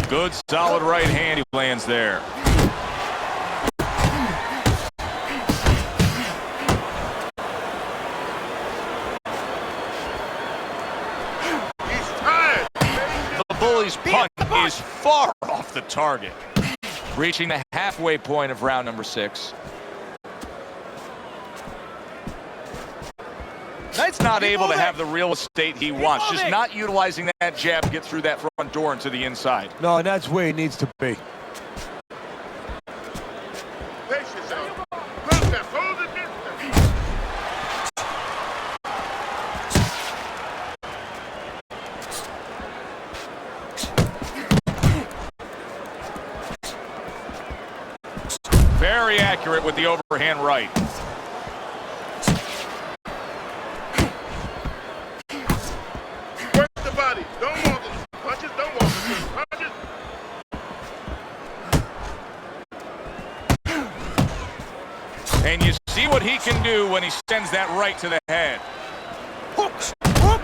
Good solid right hand he lands there. He's tired. The bully's punch is far off the target. Reaching the halfway point of round number 6. Knight's not able to have the real estate he wants. Just not utilizing that jab to get through that front door and to the inside. No, and that's where he needs to be. Pace yourself. Hold that. Hold the distance. Very accurate with the overhand right. Work the body. Don't walk the punches. Don't walk the punches. And you see what he can do when he sends that right to the head. Hooks! Hook!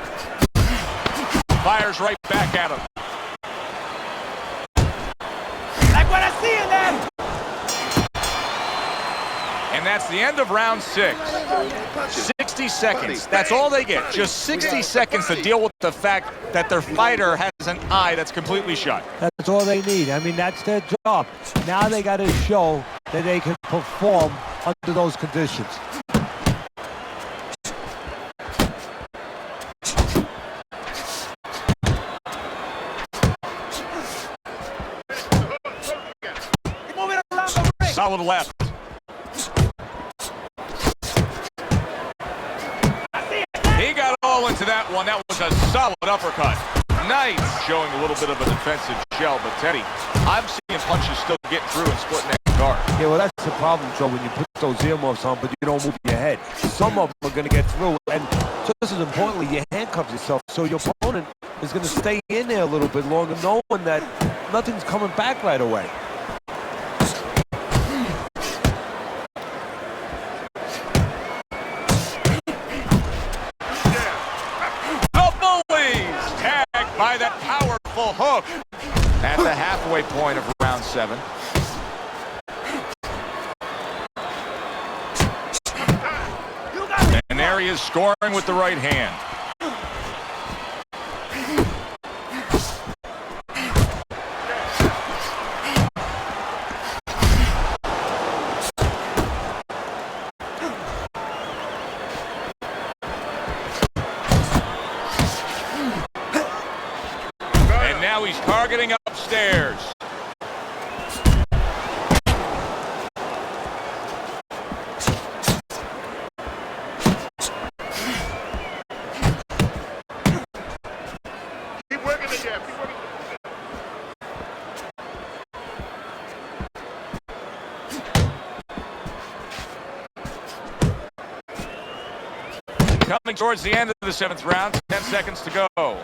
Fires right back at him. Like what I see in there! And that's the end of round 6. 60 seconds. That's all they get. Just 60 seconds to deal with the fact that their fighter has an eye that's completely shut. That's all they need. I mean, that's their job. Now they got to show that they can perform under those conditions. Keep moving along the ring. Solid left. movement to that one. That was a solid uppercut. Nice. Showing a little bit of a defensive shell, but Teddy, I'm seeing punches still get through and splitting that guard. Yeah, well, that's the problem, Joe, when you put those earmuffs on, but you don't move your head. Some of them are going to get through, and just as importantly, you handcuff yourself, so your opponent is going to stay in there a little bit longer, knowing that nothing's coming back right away. By that powerful hook at the halfway point of round 7. And there he is scoring with the right hand. Now he's targeting upstairs. Keep working the jab. Keep working. Coming towards the end of the 7th round, 10 seconds to go.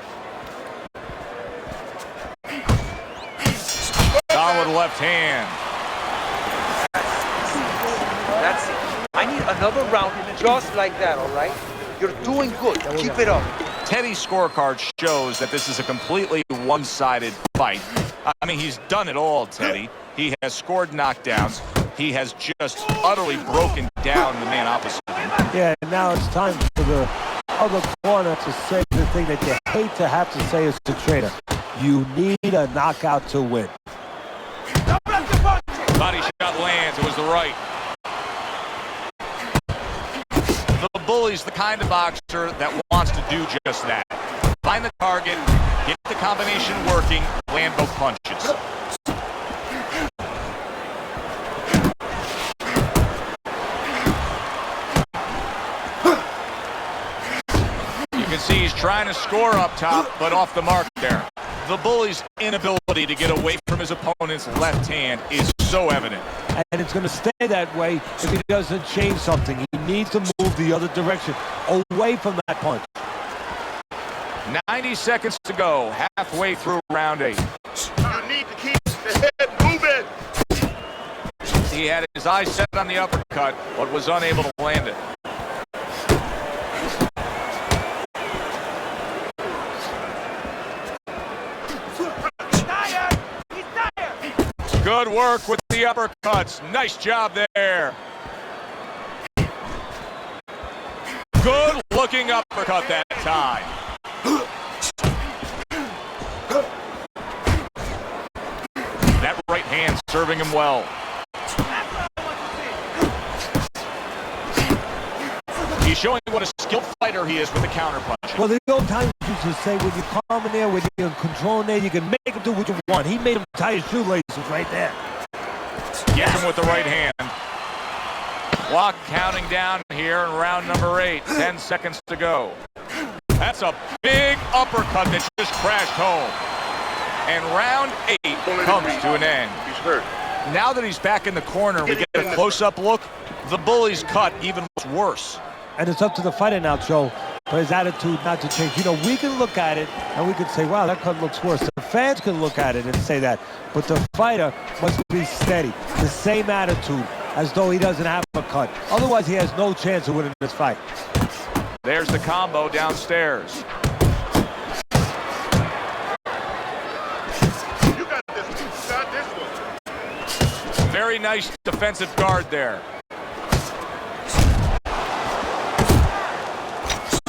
Solid left hand. That's it. I need another round just like that, all right? You're doing good. Keep it up. Teddy's scorecard shows that this is a completely one-sided fight. I mean, he's done it all, Teddy. He has scored knockdowns. He has just utterly broken down the man opposite him. Yeah, and now it's time for the other corner to say the thing that you hate to have to say as a trainer. You need a knockout to win. Body shot lands. It was the right. The Bully's the kind of boxer that wants to do just that. Find the target, get the combination working, land both punches. You can see he's trying to score up top, but off the mark there. The Bully's inability to get away from his opponent's left hand is so evident. And it's going to stay that way if he doesn't change something. He needs to move the other direction, away from that punch. 90 seconds to go, halfway through round 8. You need to keep the head moving. He had his eyes set on the uppercut, but was unable to land it. Good work with the uppercuts. Nice job there. Good looking uppercut that time. That right hand serving him well. He's showing what a skilled fighter he is with the counter punch. Well, the old times used to say when you're calm in there, when you're in control in there, you can make him do what you want. He made him tie his shoelaces right there. Gets him with the right hand. Clock counting down here in round number 8. 10 seconds to go. That's a big uppercut that just crashed home. And round 8 comes to an end. He's hurt. Now that he's back in the corner and we get a close-up look, the Bully's cut even looks worse. And it's up to the fighter now, Joe, for his attitude not to change. You know, we can look at it and we can say, wow, that cut looks worse. The fans can look at it and say that. But the fighter must be steady. The same attitude as though he doesn't have a cut. Otherwise, he has no chance of winning this fight. There's the combo downstairs. You got this. You got this one. Very nice defensive guard there.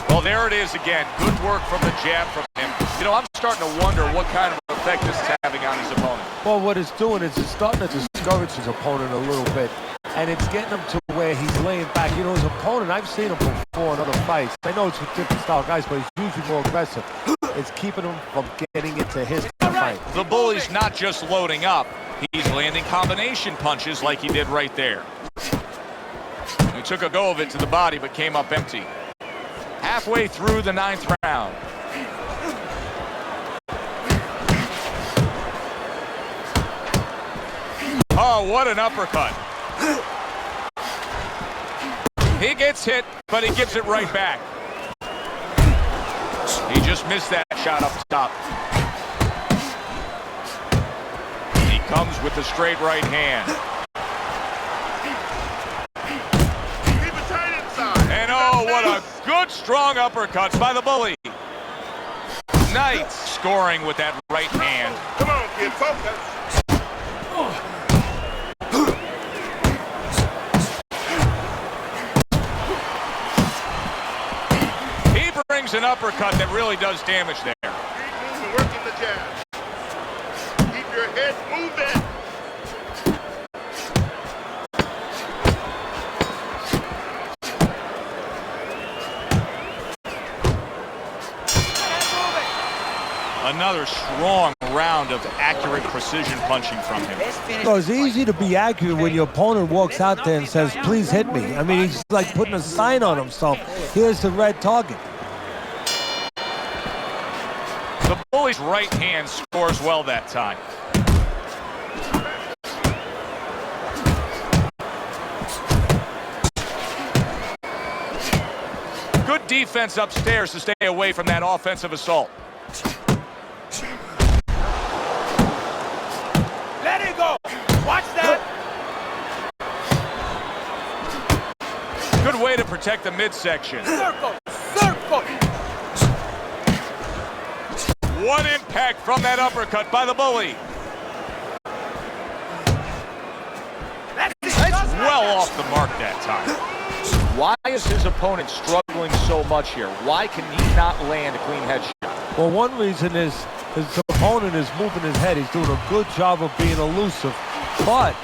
Well, there it is again. Good work from the jab from him. You know, I'm starting to wonder what kind of effect this is having on his opponent. Well, what it's doing is it's starting to discourage his opponent a little bit. And it's getting him to where he's laying back. You know, his opponent, I've seen him before in other fights. I know it's with different style guys, but he's usually more aggressive. It's keeping him from getting into his fight. The Bully's not just loading up. He's landing combination punches like he did right there. He took a go of it to the body, but came up empty. halfway through the 9th round. Oh, what an uppercut. He gets hit, but he gives it right back. He just missed that shot up top. He comes with the straight right hand. And oh, what a good, strong uppercut by the bully. Knight scoring with that right hand. Come on, kid, focus. He brings an uppercut that really does damage there. Keep moving, working the jab. Keep your head moving. Another strong round of accurate precision punching from him. So it's easy to be accurate when your opponent walks out there and says, please hit me. I mean, he's like putting a sign on himself. Here's the red target. The bully's right hand scores well that time. Good defense upstairs to stay away from that offensive assault. Let it go. Watch that. Good way to protect the midsection. Circle. Circle. What impact from that uppercut by the bully. That's well off the mark that time. Why is his opponent struggling so much here? Why can he not land a clean headshot? Well, one reason is his opponent is moving his head. He's doing a good job of being elusive, but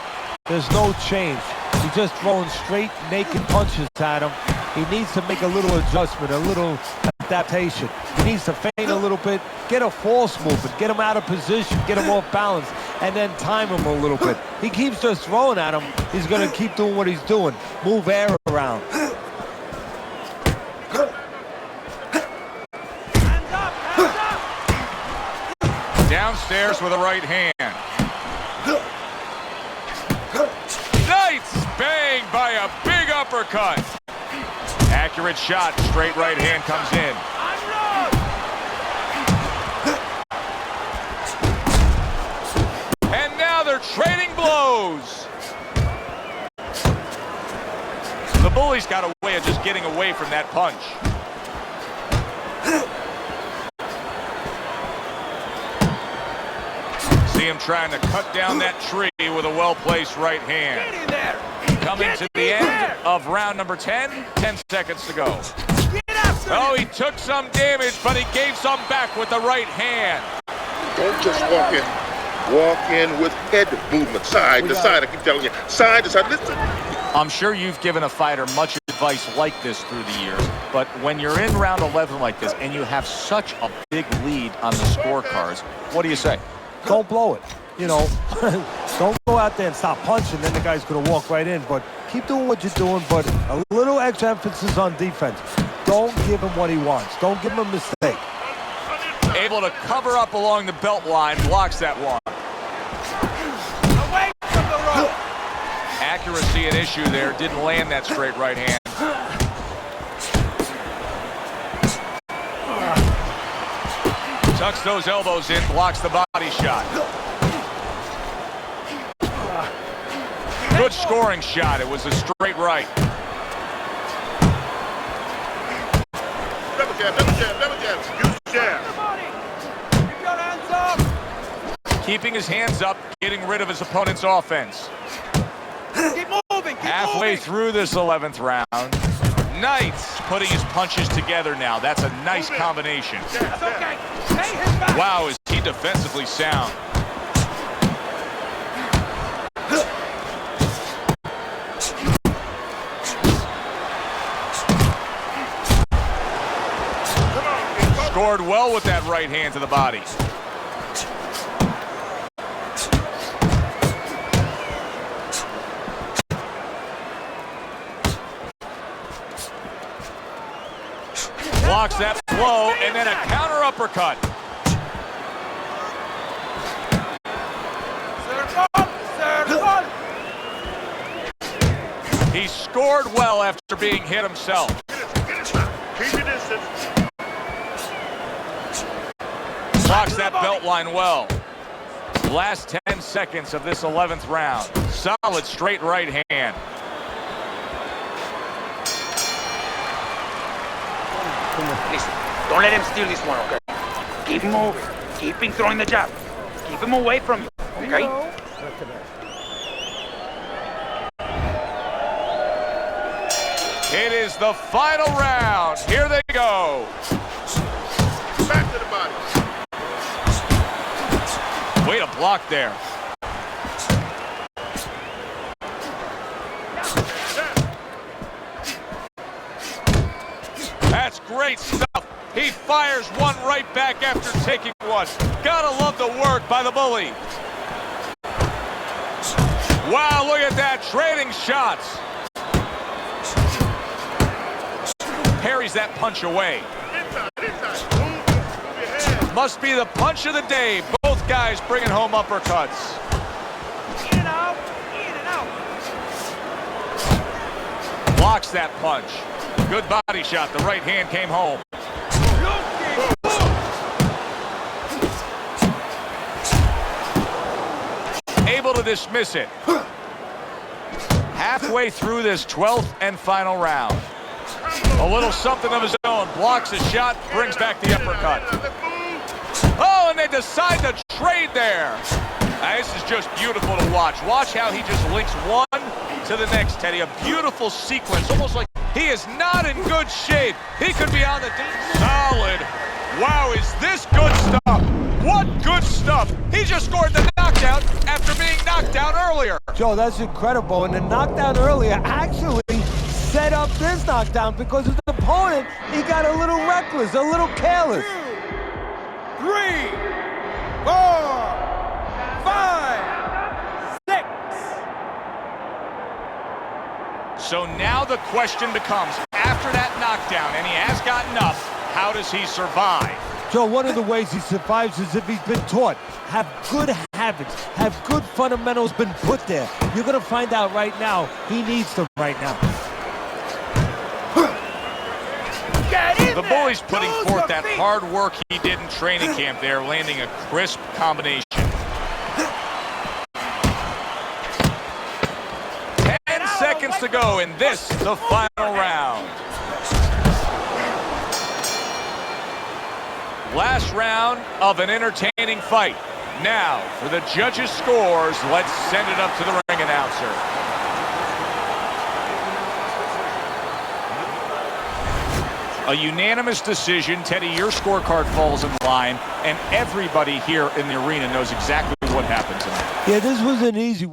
there's no change. He's just throwing straight, naked punches at him. He needs to make a little adjustment, a little adaptation. He needs to feint a little bit, get a false movement, get him out of position, get him off balance, and then time him a little bit. He keeps just throwing at him. He's going to keep doing what he's doing. Move air around. Downstairs with a right hand. Nice bang by a big uppercut. Accurate shot, straight right hand comes in. And now they're trading blows. The bully's got a way of just getting away from that punch. See him trying to cut down that tree with a well-placed right hand. Get in there. Coming to the end of round number 10, 10 seconds to go. Get after Oh, he took some damage, but he gave some back with the right hand. Don't just walk in. Walk in with head movement, side to side. I keep telling you, side to side. Listen. I'm sure you've given a fighter much advice like this through the years, but when you're in round 11 like this and you have such a big lead on the scorecards, what do you say? Don't blow it. You know, don't go out there and stop punching, then the guy's going to walk right in. But keep doing what you're doing, but a little extra emphasis on defense. Don't give him what he wants. Don't give him a mistake. Able to cover up along the belt line, blocks that one. Away from the rope. Accuracy an issue there, didn't land that straight right hand. Tucks those elbows in, blocks the body shot. Good scoring shot, it was a straight right. Double jab, double jab, double jab. Use jab. Keep your hands up. Keeping his hands up, getting rid of his opponent's offense. Keep moving. Keep Halfway moving. through this 11th round, Knight's putting his punches together now. That's a nice combination. That's okay. Pay his back. Wow, is he defensively sound. Scored well with that right hand to the body. Blocks that blow, and then a counter uppercut. He scored well after being hit himself. Keep your distance. Blocks that belt line well. Last 10 seconds of this 11th round. Solid straight right hand. Listen, don't let him steal this one, okay? Keep him moving. Keep him throwing the jab. Keep him away from you, okay? It is the final round. Here they go. Back to the body. Way to block there. That's great stuff. He fires one right back after taking one. Gotta love the work by the bully. Wow, look at that, trading shots. Parries that punch away. Must be the punch of the day. Both guys bringing home uppercuts. In and out, in and out. Blocks that punch. Good body shot. The right hand came home. Able to dismiss it. Halfway through this 12th and final round. A little something of his own. Blocks a shot, brings back the uppercut. Oh, and they decide to trade there. This is just beautiful to watch. Watch how he just links one to the next, Teddy. A beautiful sequence, almost like he is not in good shape. He could be on the solid. Wow, is this good stuff? What good stuff. He just scored the knockdown after being knocked down earlier. Joe, that's incredible. And the knockdown earlier actually set up this knockdown because his opponent, he got a little reckless, a little careless. 2, 3, 4, 5, 6. So now the question becomes, after that knockdown, and he has gotten up, how does he survive? Joe, one of the ways he survives is if he's been taught. Have good habits, have good fundamentals been put there. You're going to find out right now, he needs them right now. The bully's putting forth that hard work he did in training camp there, landing a crisp combination. 10 seconds to go in this, the final round. Last round of an entertaining fight. Now, for the judges' scores, let's send it up to the ring announcer. A unanimous decision. Teddy, your scorecard falls in line, and everybody here in the arena knows exactly what happened tonight. Yeah, this was an easy